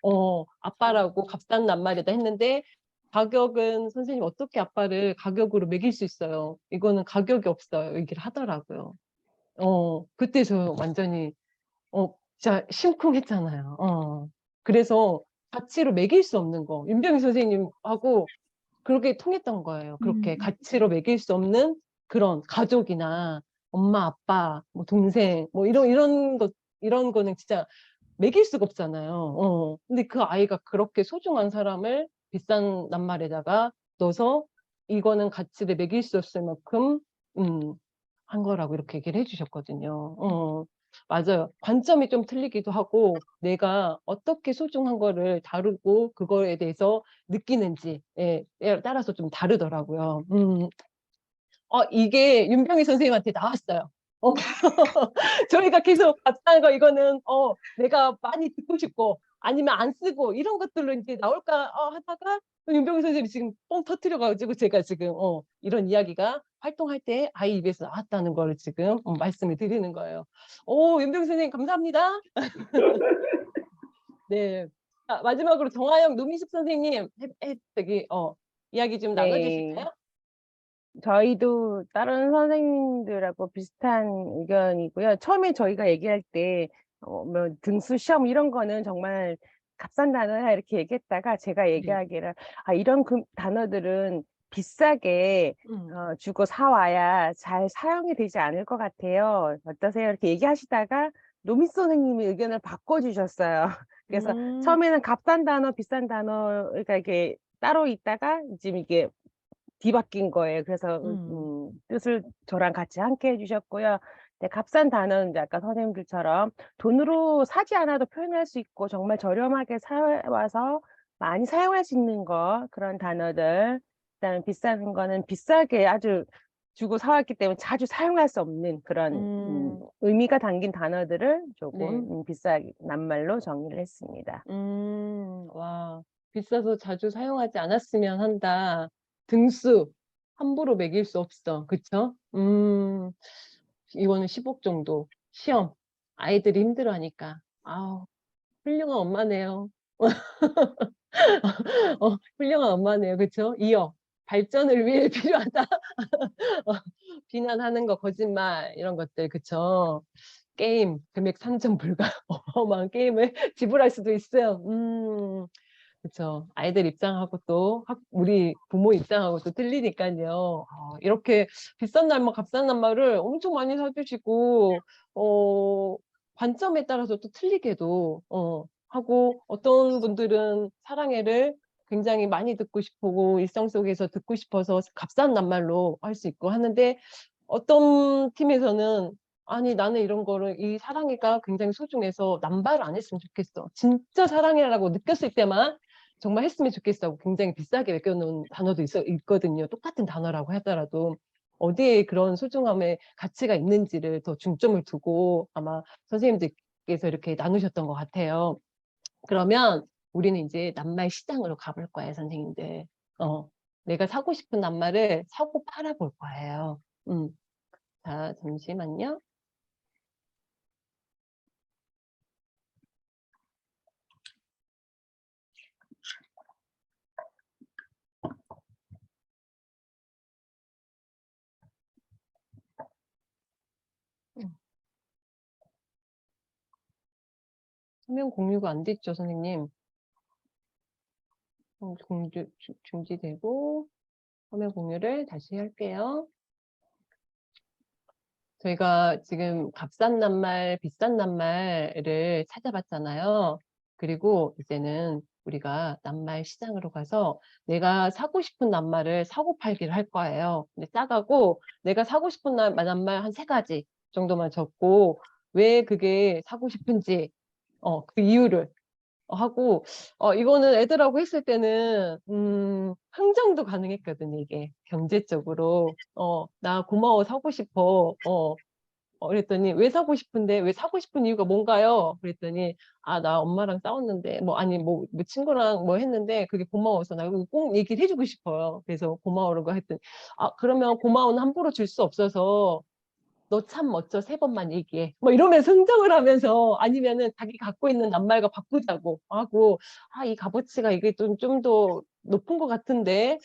아빠라고 값싼 낱말에다 했는데 가격은 선생님 어떻게 아빠를 가격으로 매길 수 있어요? 이거는 가격이 없어요. 얘기를 하더라고요. 그때 저 완전히 진짜 심쿵했잖아요. 그래서 가치로 매길 수 없는 거. 윤병희 선생님하고 그렇게 통했던 거예요. 그렇게 가치로 매길 수 없는 그런 가족이나 엄마, 아빠, 뭐 동생, 뭐 이런 거는 진짜 매길 수가 없잖아요. 근데 그 아이가 그렇게 소중한 사람을 비싼 낱말에다가 넣어서 이거는 가치를 매길 수 없을 만큼 한 거라고 이렇게 얘기를 해주셨거든요. 맞아요. 관점이 좀 틀리기도 하고 내가 어떻게 소중한 거를 다루고 그거에 대해서 느끼는지에 따라서 좀 다르더라고요. 이게 윤병희 선생님한테 나왔어요. 저희가 계속 값싼 거 이거는 내가 많이 듣고 싶고 아니면 안 쓰고 이런 것들로 이제 나올까 하다가 윤병희 선생님이 지금 뻥 터뜨려 가지고 제가 지금 이런 이야기가 활동할 때 아이 입에서 나왔다는 걸 지금 말씀을 드리는 거예요. 윤병희 선생님 감사합니다. 네. 마지막으로 정하영 노미숙 선생님 이야기 좀 나눠 주실까요? 저희도 다른 선생님들하고 비슷한 의견이고요. 처음에 저희가 얘기할 때 뭐 등수 시험 이런 거는 정말 값싼 단어야 이렇게 얘기했다가 제가 얘기하기를 이런 단어들은 비싸게 주고 사와야 잘 사용이 되지 않을 것 같아요. 어떠세요? 이렇게 얘기하시다가 노미 선생님이 의견을 바꿔주셨어요. 그래서 처음에는 값싼 단어, 비싼 단어가 이렇게 따로 있다가 지금 이게 뒤바뀐 거예요. 그래서 뜻을 저랑 같이 함께 해주셨고요. 네, 값싼 단어는 이제 아까 선생님들처럼 돈으로 사지 않아도 표현할 수 있고 정말 저렴하게 사와서 많이 사용할 수 있는 거 그런 단어들. 그다음에 비싼 거는 비싸게 아주 주고 사왔기 때문에 자주 사용할 수 없는 그런 의미가 담긴 단어들을 조금 비싼 낱말로 정리를 했습니다. 와, 비싸서 자주 사용하지 않았으면 한다. 등수 함부로 매길 수 없어. 그쵸? 이거는 10억 정도. 시험. 아이들이 힘들어하니까. 훌륭한 엄마네요. 훌륭한 엄마네요. 그쵸? 2억. 발전을 위해 필요하다. 비난하는 거, 거짓말, 이런 것들. 그쵸? 게임, 금액 산정 불가. 어마어마한 게임을 지불할 수도 있어요. 그쵸. 아이들 입장하고 또 우리 부모 입장하고 또 틀리니까요. 이렇게 비싼 낱말, 값싼 낱말을 엄청 많이 사주시고 관점에 따라서 또 틀리게도 하고 어떤 분들은 사랑해를 굉장히 많이 듣고 싶고 일상 속에서 듣고 싶어서 값싼 낱말로 할 수 있고 하는데 어떤 팀에서는 아니 나는 이런 거를 이 사랑해가 굉장히 소중해서 남발 안 했으면 좋겠어. 진짜 사랑해라고 느꼈을 때만 정말 했으면 좋겠어. 굉장히 비싸게 맡겨놓은 단어도 있거든요. 똑같은 단어라고 하더라도 어디에 그런 소중함의 가치가 있는지를 더 중점을 두고 아마 선생님들께서 이렇게 나누셨던 것 같아요. 그러면 우리는 이제 낱말 시장으로 가볼 거예요, 선생님들. 내가 사고 싶은 낱말을 사고 팔아볼 거예요. 자, 잠시만요. 화면 공유가 안 됐죠, 선생님? 중지되고 화면 공유를 다시 할게요. 저희가 지금 값싼 낱말, 비싼 낱말을 찾아봤잖아요. 그리고 이제는 우리가 낱말 시장으로 가서 내가 사고 싶은 낱말을 사고 팔기를 할 거예요. 근데 짜가고 내가 사고 싶은 낱말 한 3가지 정도만 적고 왜 그게 사고 싶은지 그 이유를 하고 이거는 애들하고 했을 때는 흥정도 가능했거든요. 이게 경제적으로 나 고마워 사고 싶어 그랬더니 왜 사고 싶은데 왜 사고 싶은 이유가 뭔가요? 그랬더니 나 엄마랑 싸웠는데 뭐 친구랑 뭐 했는데 그게 고마워서 나 이거 꼭 얘기를 해주고 싶어요. 그래서 고마워라고 했더니 그러면 고마워는 함부로 줄 수 없어서 너 참 멋져 3번만 얘기해. 뭐 이러면서 흥정을 하면서 아니면은 자기 갖고 있는 낱말과 바꾸자고 하고 이 값어치가 이게 좀 더 높은 것 같은데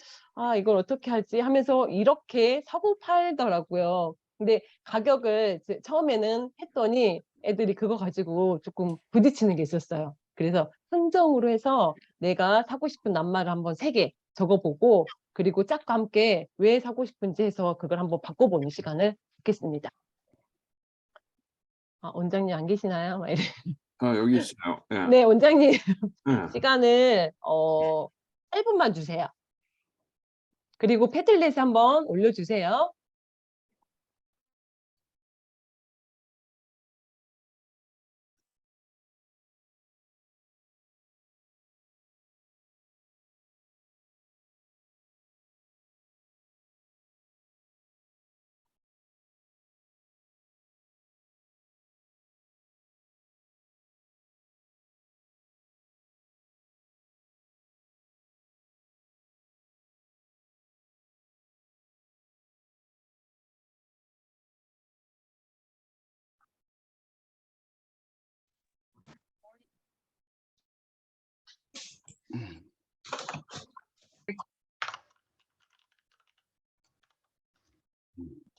이걸 어떻게 하지 하면서 이렇게 사고 팔더라고요. 근데 가격을 처음에는 했더니 애들이 그거 가지고 조금 부딪히는 게 있었어요. 그래서 흥정으로 해서 내가 사고 싶은 낱말을 한번 3개 적어보고 그리고 짝과 함께 왜 사고 싶은지 해서 그걸 한번 바꿔보는 시간을 갖겠습니다. 원장님 안 계시나요? 여기 있어요. 예. 네, 원장님 예. 시간을 1분만 주세요. 그리고 패들렛에 한번 올려주세요.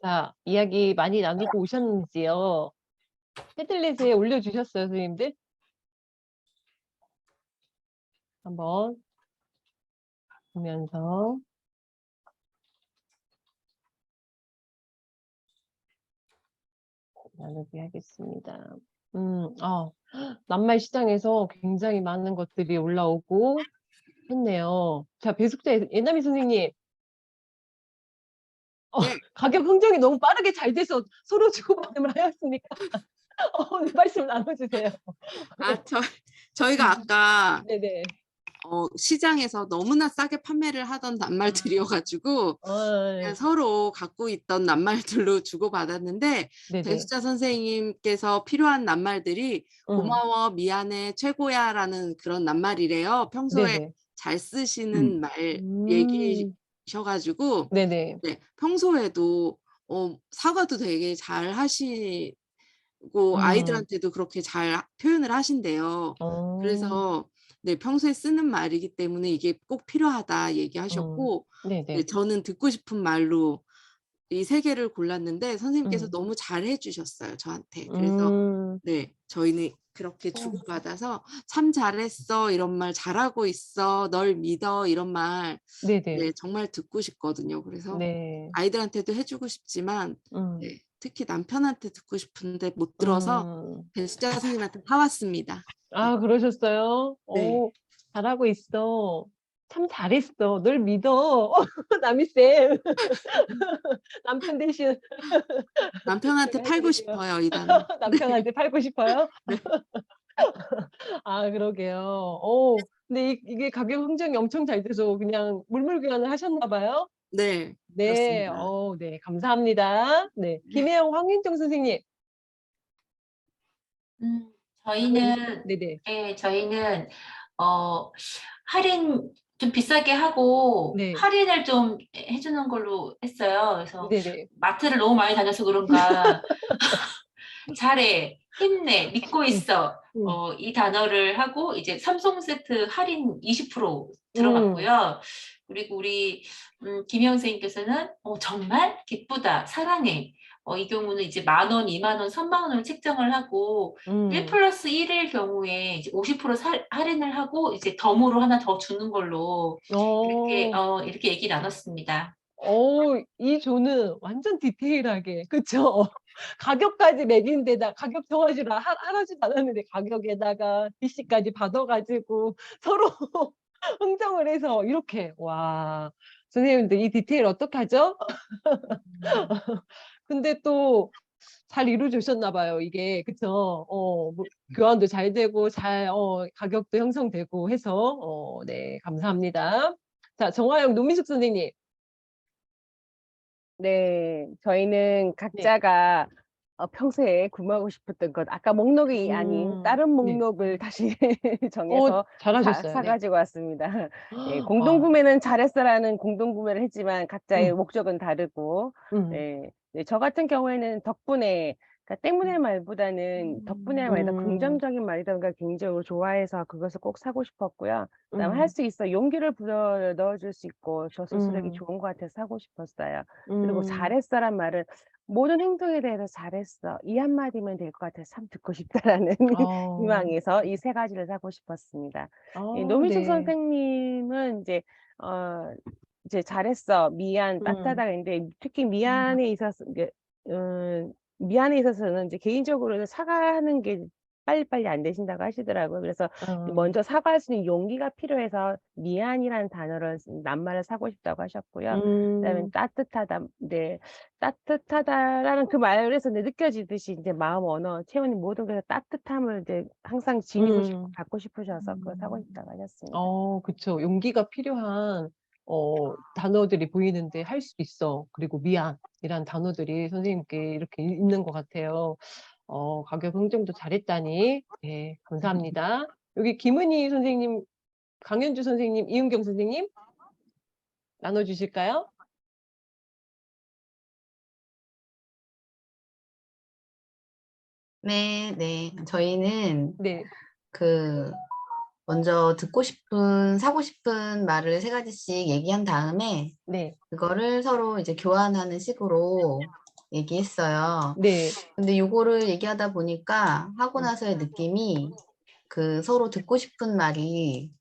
자, 이야기 많이 나누고 오셨는지요? 패들렛에 올려주셨어요, 선생님들? 한번 보면서. 나누기 하겠습니다. 낱말 시장에서 굉장히 많은 것들이 올라오고 했네요. 자, 배숙자 예나미 선생님. 가격 흥정이 너무 빠르게 잘 돼서 서로 주고받음을 하였으니까 오늘 말씀 나눠주세요. 저희가 아까 네네. 시장에서 너무나 싸게 판매를 하던 낱말들이어가지고 그냥 서로 갖고 있던 낱말들로 주고받았는데 배숙자 선생님께서 필요한 낱말들이 고마워, 미안해, 최고야라는 그런 낱말이래요. 평소에 잘 쓰시는 말 얘기셔가지고 네, 평소에도 사과도 되게 잘 하시고 아이들한테도 그렇게 잘 표현을 하신대요. 그래서 네, 평소에 쓰는 말이기 때문에 이게 꼭 필요하다 얘기하셨고 네, 저는 듣고 싶은 말로 이 3개를 골랐는데 선생님께서 너무 잘 해주셨어요, 저한테. 그래서 네, 저희는 그렇게 주고받아서 참 잘했어 이런 말, 잘하고 있어, 널 믿어 이런 말 네, 정말 듣고 싶거든요. 그래서 아이들한테도 해주고 싶지만 네, 특히 남편한테 듣고 싶은데 못 들어서 배숙자 선생님한테 사왔습니다. 아, 그러셨어요? 네. 잘하고 있어. 참 잘했어. 널 믿어. 나미쌤. 남편 대신. 남편한테 팔고 싶어요, 이 단어. 남편한테 팔고 싶어요? 네. 아, 그러게요. 근데 이게 가격 흥정이 엄청 잘 돼서 그냥 물물 교환을 하셨나 봐요? 네. 네. 그렇습니다. 네, 감사합니다. 네. 김혜영, 황윤정 선생님. 저희는 네네. 네, 저희는 할인 좀 비싸게 하고 할인을 좀 해주는 걸로 했어요. 그래서 마트를 너무 많이 다녀서 그런가 잘해, 힘내, 믿고 있어 이 단어를 하고 이제 삼성 세트 할인 20% 들어갔고요. 그리고 우리 김혜영 선생님께서는 정말 기쁘다, 사랑해. 이 경우는 이제 10,000원, 20,000원, 30,000원을 책정을 하고 1+1일 경우에 이제 50% 할인을 하고 이제 덤으로 하나 더 주는 걸로 이렇게 얘기 나눴습니다. 이 조는 완전 디테일하게, 그쵸? 가격까지 매긴 데다 가격 정하지도 하지도 않았는데 가격에다가 DC까지 받아가지고 서로 흥정을 해서 이렇게. 와, 선생님들 이 디테일 어떡하죠? 근데 또 잘 이루어졌나 봐요, 이게. 그쵸? 뭐 교환도 잘 되고 잘 가격도 형성되고 해서 네, 감사합니다. 자, 정화영, 노민숙 선생님. 네, 저희는 각자가 평소에 구매하고 싶었던 것, 아까 목록이 아닌 다른 목록을 다시 정해서 잘하셨어요. 사가지고 왔습니다. 네, 와. 공동구매는 잘했어라는 공동구매를 했지만 각자의 목적은 다르고, 네, 저 같은 경우에는 덕분에, 그러니까 때문에 말보다는 덕분에 말이다, 긍정적인 말이던가 개인적으로 좋아해서 그것을 꼭 사고 싶었고요. 그다음에 할 수 있어 용기를 불어 넣어줄 수 있고 저 스스로에게 좋은 것 같아서 사고 싶었어요. 그리고 잘했어란 말은 모든 행동에 대해서 잘했어 이 한마디면 될 것 같아서 참 듣고 싶다라는 희망에서 이 3가지를 사고 싶었습니다. 노민숙 선생님은 이제 잘했어, 미안, 따뜻하다 했는데 특히 미안에 있어서 미안에 있어서는 이제 개인적으로는 사과하는 게 빨리빨리 안 되신다고 하시더라고요. 그래서 먼저 사과할 수 있는 용기가 필요해서 미안이라는 단어를 낱말을 사고 싶다고 하셨고요. 그다음에 따뜻하다, 네, 따뜻하다라는 그 말에서 느껴지듯이 이제 마음 언어, 체온이 모든 게 따뜻함을 이제 항상 지니고 싶고 갖고 싶으셔서 그걸 사고 싶다고 하셨습니다. 그쵸. 용기가 필요한 단어들이 보이는데 할 수 있어. 그리고 미안이란 단어들이 선생님께 이렇게 있는 것 같아요. 가격 흥정도 잘했다니. 네, 감사합니다. 여기 김은희 선생님, 강현주 선생님, 이은경 선생님 나눠주실까요? 네, 네. 저희는 먼저 듣고 싶은, 사고 싶은 말을 3가지씩 얘기한 다음에 네. 그거를 서로 이제 교환하는 식으로 얘기했어요. 네. 근데 요거를 얘기하다 보니까 하고 나서의 느낌이 그 서로 듣고 싶은 말이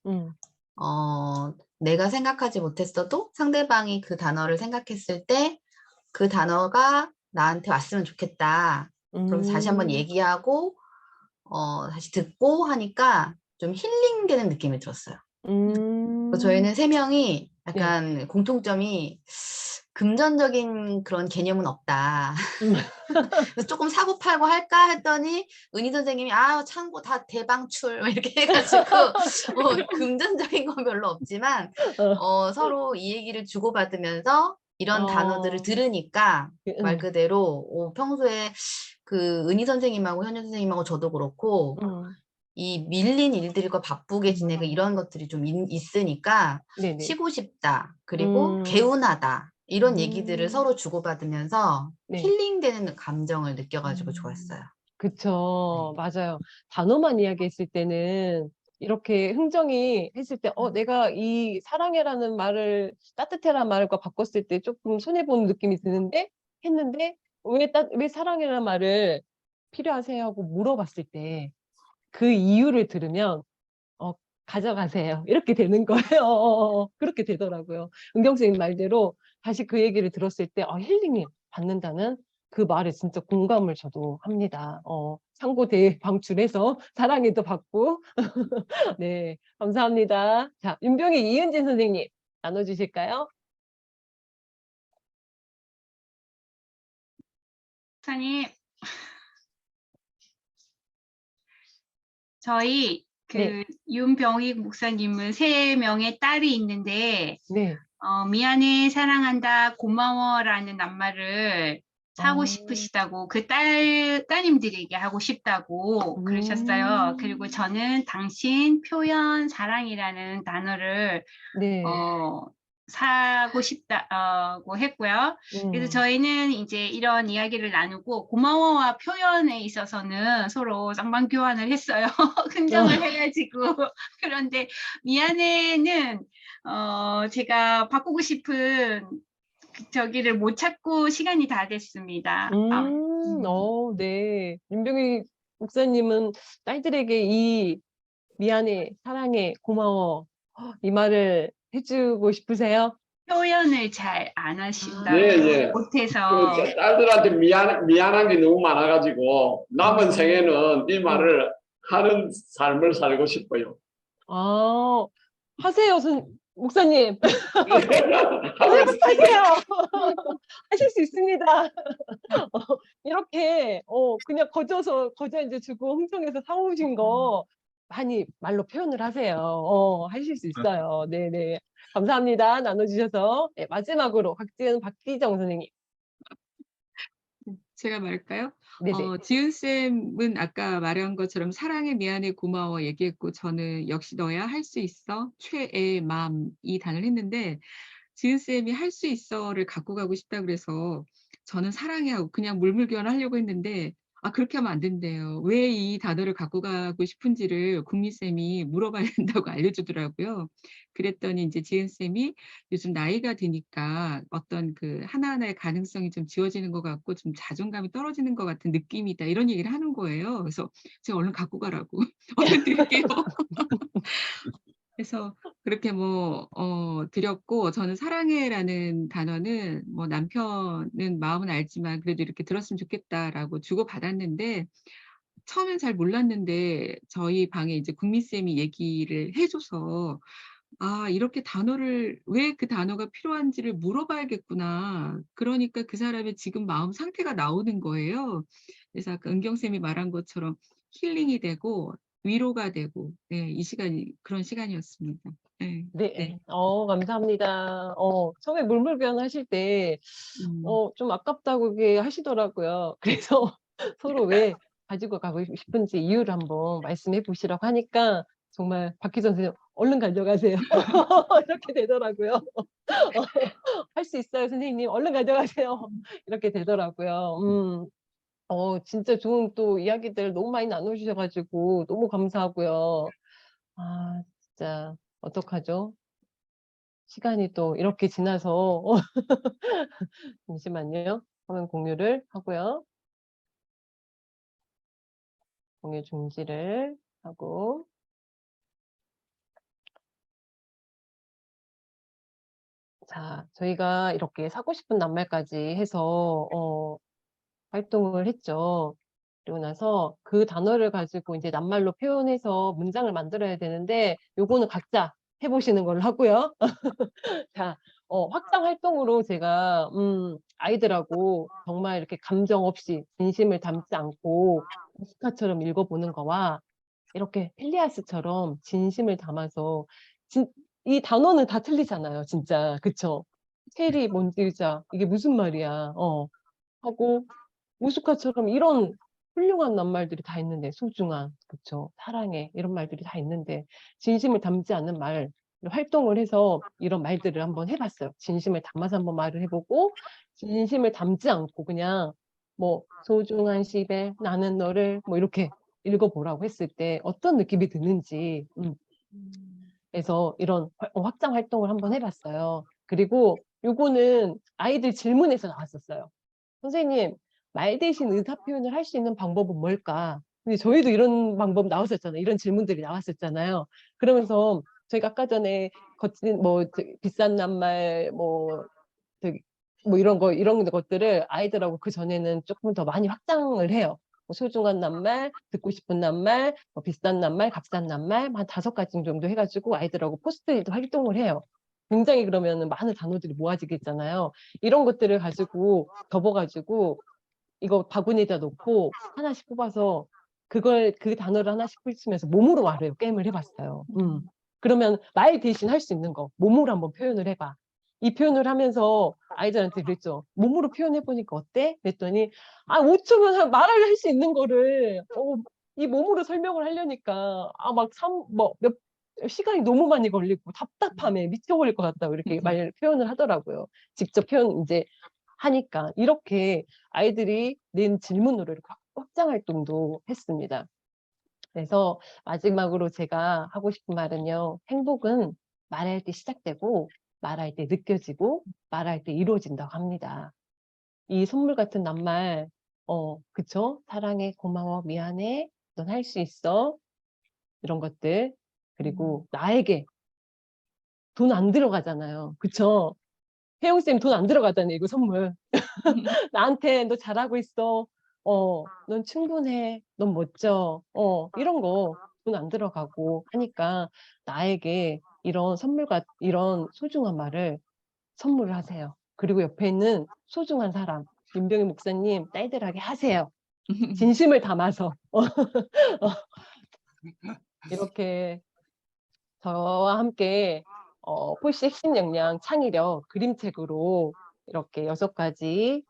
내가 생각하지 못했어도 상대방이 그 단어를 생각했을 때 그 단어가 나한테 왔으면 좋겠다. 그러면서 다시 한번 얘기하고 다시 듣고 하니까 좀 힐링되는 느낌이 들었어요. 그래서 저희는 3명이 약간 공통점이 금전적인 그런 개념은 없다. 그래서 조금 사고 팔고 할까 했더니 은희 선생님이 창고 다 대방출 막 이렇게 해가지고 금전적인 건 별로 없지만 서로 이 얘기를 주고받으면서 이런 단어들을 들으니까 말 그대로 평소에 그 은희 선생님하고 현주 선생님하고 저도 그렇고 이 밀린 일들과 바쁘게 지내고 이런 것들이 좀 있으니까 네네. 쉬고 싶다. 그리고 개운하다. 이런 얘기들을 서로 주고받으면서 네. 힐링되는 감정을 느껴가지고 좋았어요. 그쵸. 맞아요. 단어만 이야기했을 때는 이렇게 흥정이 했을 때 내가 이 사랑해라는 말을 따뜻해라는 말과 바꿨을 때 조금 손해보는 느낌이 드는데 했는데 왜 사랑해라는 말을 필요하세요 하고 물어봤을 때 그 이유를 들으면 가져가세요. 이렇게 되는 거예요. 그렇게 되더라고요. 은경 선생님 말대로 다시 그 얘기를 들었을 때 힐링이 받는다는 그 말에 진짜 공감을 저도 합니다. 창고 대방출해서 사랑에도 받고. 네, 감사합니다. 자, 윤병희 이은진 선생님 나눠주실까요? 목사님, 저희 네. 윤병희 목사님은 3명의 딸이 있는데 네. 미안해, 사랑한다, 고마워라는 낱말을 하고 싶으시다고 그 따님들에게 하고 싶다고 그러셨어요. 그리고 저는 당신, 표현, 사랑이라는 단어를 네. 사고 싶다고 했고요. 그래서 저희는 이제 이런 이야기를 나누고 고마워와 표현에 있어서는 서로 쌍방 교환을 했어요. 흥정을 해가지고. 그런데 미안해는 제가 바꾸고 싶은 저기를 못 찾고 시간이 다 됐습니다. 네. 윤병희 목사님은 딸들에게 이 미안해, 사랑해, 고마워 이 말을 해주고 싶으세요? 표현을 잘 안 하신다고 예. 못해서 그 딸들한테 미안한 게 너무 많아가지고 남은 생에는 이 말을 하는 삶을 살고 싶어요. 하세요, 목사님. 하세요. 하실 수 있습니다. 이렇게 그냥 거저 이제 주고 흥정해서 사오신 거 많이 말로 표현을 하세요. 하실 수 있어요. 네네. 감사합니다. 나눠주셔서. 네, 마지막으로 박기정 선생님. 제가 말할까요? 네네. 지은쌤은 아까 말한 것처럼 사랑해, 미안해, 고마워 얘기했고 저는 역시 너야 할 수 있어, 최애, 맘 이 단어를 했는데 지은쌤이 할 수 있어를 갖고 가고 싶다 그래서 저는 사랑해 하고 그냥 물물교환 하려고 했는데 그렇게 하면 안 된대요. 왜 이 단어를 갖고 가고 싶은지를 국민쌤이 물어봐야 된다고 알려주더라고요. 그랬더니 이제 지은쌤이 요즘 나이가 드니까 어떤 그 하나하나의 가능성이 좀 지워지는 것 같고 좀 자존감이 떨어지는 것 같은 느낌이다 이런 얘기를 하는 거예요. 그래서 제가 얼른 갖고 가라고 얼른 드릴게요. 그래서 그렇게 드렸고 저는 사랑해라는 단어는 남편은 마음은 알지만 그래도 이렇게 들었으면 좋겠다라고 주고받았는데 처음엔 잘 몰랐는데 저희 방에 이제 국민쌤이 얘기를 해줘서 이렇게 단어를 왜 그 단어가 필요한지를 물어봐야겠구나. 그러니까 그 사람의 지금 마음 상태가 나오는 거예요. 그래서 아까 은경쌤이 말한 것처럼 힐링이 되고 위로가 되고 이 시간이 그런 시간이었습니다. 네. 네. 감사합니다. 처음에 물물교환 하실 때 좀 아깝다고 그게 하시더라고요. 그래서 서로 왜 가지고 가고 싶은지 이유를 한번 말씀해 보시라고 하니까 정말 박기정 선생님 얼른 가져가세요. 이렇게 되더라고요. 할 수 있어요, 선생님. 얼른 가져가세요. 이렇게 되더라고요. 진짜 좋은 또 이야기들 너무 많이 나눠주셔가지고 너무 감사하고요. 아, 진짜 어떡하죠? 시간이 또 이렇게 지나서 잠시만요. 화면 공유를 하고요. 공유 중지를 하고 자, 저희가 이렇게 사고 싶은 낱말까지 해서 활동을 했죠. 그리고 나서 그 단어를 가지고 이제 낱말로 표현해서 문장을 만들어야 되는데 요거는 각자 해보시는 걸로 하고요. 자, 확장 활동으로 제가 아이들하고 정말 이렇게 감정 없이 진심을 담지 않고 오스카처럼 읽어보는 거와 이렇게 필리아스처럼 진심을 담아서 이 단어는 다 틀리잖아요, 진짜. 그쵸? 체리, 먼지자, 이게 무슨 말이야? 하고 오스카처럼 이런 훌륭한 낱말들이 다 있는데 소중한, 그쵸? 사랑해 이런 말들이 다 있는데 진심을 담지 않는 말 활동을 해서 이런 말들을 한번 해봤어요. 진심을 담아서 한번 말을 해보고 진심을 담지 않고 그냥 뭐 소중한 시벨 나는 너를 뭐 이렇게 읽어보라고 했을 때 어떤 느낌이 드는지 그래서 이런 확장 활동을 한번 해봤어요. 그리고 요거는 아이들 질문에서 나왔었어요. 선생님, 말 대신 의사 표현을 할 수 있는 방법은 뭘까? 근데 저희도 이런 방법 나왔었잖아요. 이런 질문들이 나왔었잖아요. 그러면서 저희가 아까 전에 거친 뭐 비싼 낱말 뭐 이런 것들을 아이들하고 그 전에는 조금 더 많이 확장을 해요. 뭐 소중한 낱말, 듣고 싶은 낱말, 뭐 비싼 낱말, 값싼 낱말 한 5가지 정도 해가지고 아이들하고 포스트잇 활동을 해요. 굉장히 그러면 많은 단어들이 모아지겠잖아요. 이런 것들을 가지고 접어가지고 이거 바구니에다 놓고 하나씩 뽑아서 그 단어를 하나씩 붙이면서 몸으로 말해요. 게임을 해봤어요. 그러면 말 대신 할 수 있는 거 몸으로 한번 표현을 해봐. 이 표현을 하면서 아이들한테 그랬죠. 몸으로 표현해보니까 어때? 그랬더니 5초면 말을 할 수 있는 거를 이 몸으로 설명을 하려니까 몇 시간이 너무 많이 걸리고 답답함에 미쳐버릴 것 같다고 이렇게 표현을 하더라고요. 직접 표현 이제 하니까 이렇게 아이들이 낸 질문으로 이렇게 확장 활동도 했습니다. 그래서 마지막으로 제가 하고 싶은 말은요. 행복은 말할 때 시작되고 말할 때 느껴지고 말할 때 이루어진다고 합니다. 이 선물 같은 낱말 그쵸? 사랑해, 고마워, 미안해, 넌 할 수 있어 이런 것들 그리고 나에게 돈 안 들어가잖아요. 그쵸? 혜영쌤 돈 안 들어가잖아요. 이거 선물. 나한테 너 잘하고 있어. 넌 충분해. 넌 멋져. 이런 거 돈 안 들어가고 하니까 나에게 이런 이런 소중한 말을 선물을 하세요. 그리고 옆에 있는 소중한 사람, 윤병희 목사님 딸들에게 하세요. 진심을 담아서. 이렇게 저와 함께 폴시 핵심 역량 창의력 그림책으로 이렇게 6가지를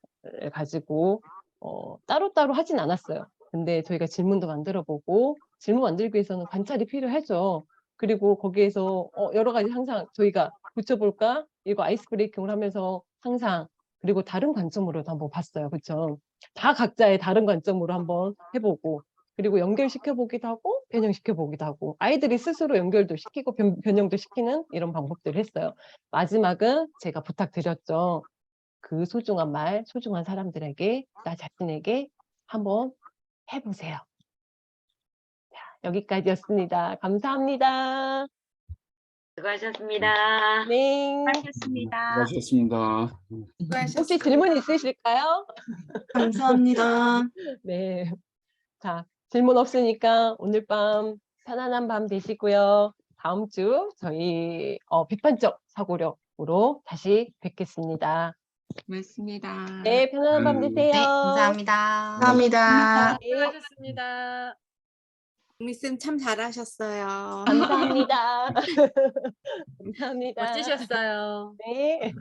가지고 따로따로 하진 않았어요. 근데 저희가 질문도 만들어보고 질문 만들기 위해서는 관찰이 필요하죠. 그리고 거기에서 여러 가지 항상 저희가 붙여볼까? 이거 아이스 브레이킹을 하면서 항상 그리고 다른 관점으로도 한번 봤어요. 그렇죠? 다 각자의 다른 관점으로 한번 해보고 그리고 연결시켜보기도 하고 변형시켜보기도 하고 아이들이 스스로 연결도 시키고 변형도 시키는 이런 방법들을 했어요. 마지막은 제가 부탁드렸죠. 그 소중한 말, 소중한 사람들에게 나 자신에게 한번 해보세요. 자, 여기까지였습니다. 감사합니다. 수고하셨습니다. 네. 수고하셨습니다. 수고하셨습니다. 혹시 질문 있으실까요? 감사합니다. 네. 자, 질문 없으니까 오늘 밤 편안한 밤 되시고요. 다음 주 저희 비판적 사고력으로 다시 뵙겠습니다. 고맙습니다. 네, 편안한 밤 되세요. 네, 감사합니다. 감사합니다. 네, 수고하셨습니다. 국미쌤 참 잘하셨어요. 감사합니다. 감사합니다. 멋지셨어요. 네.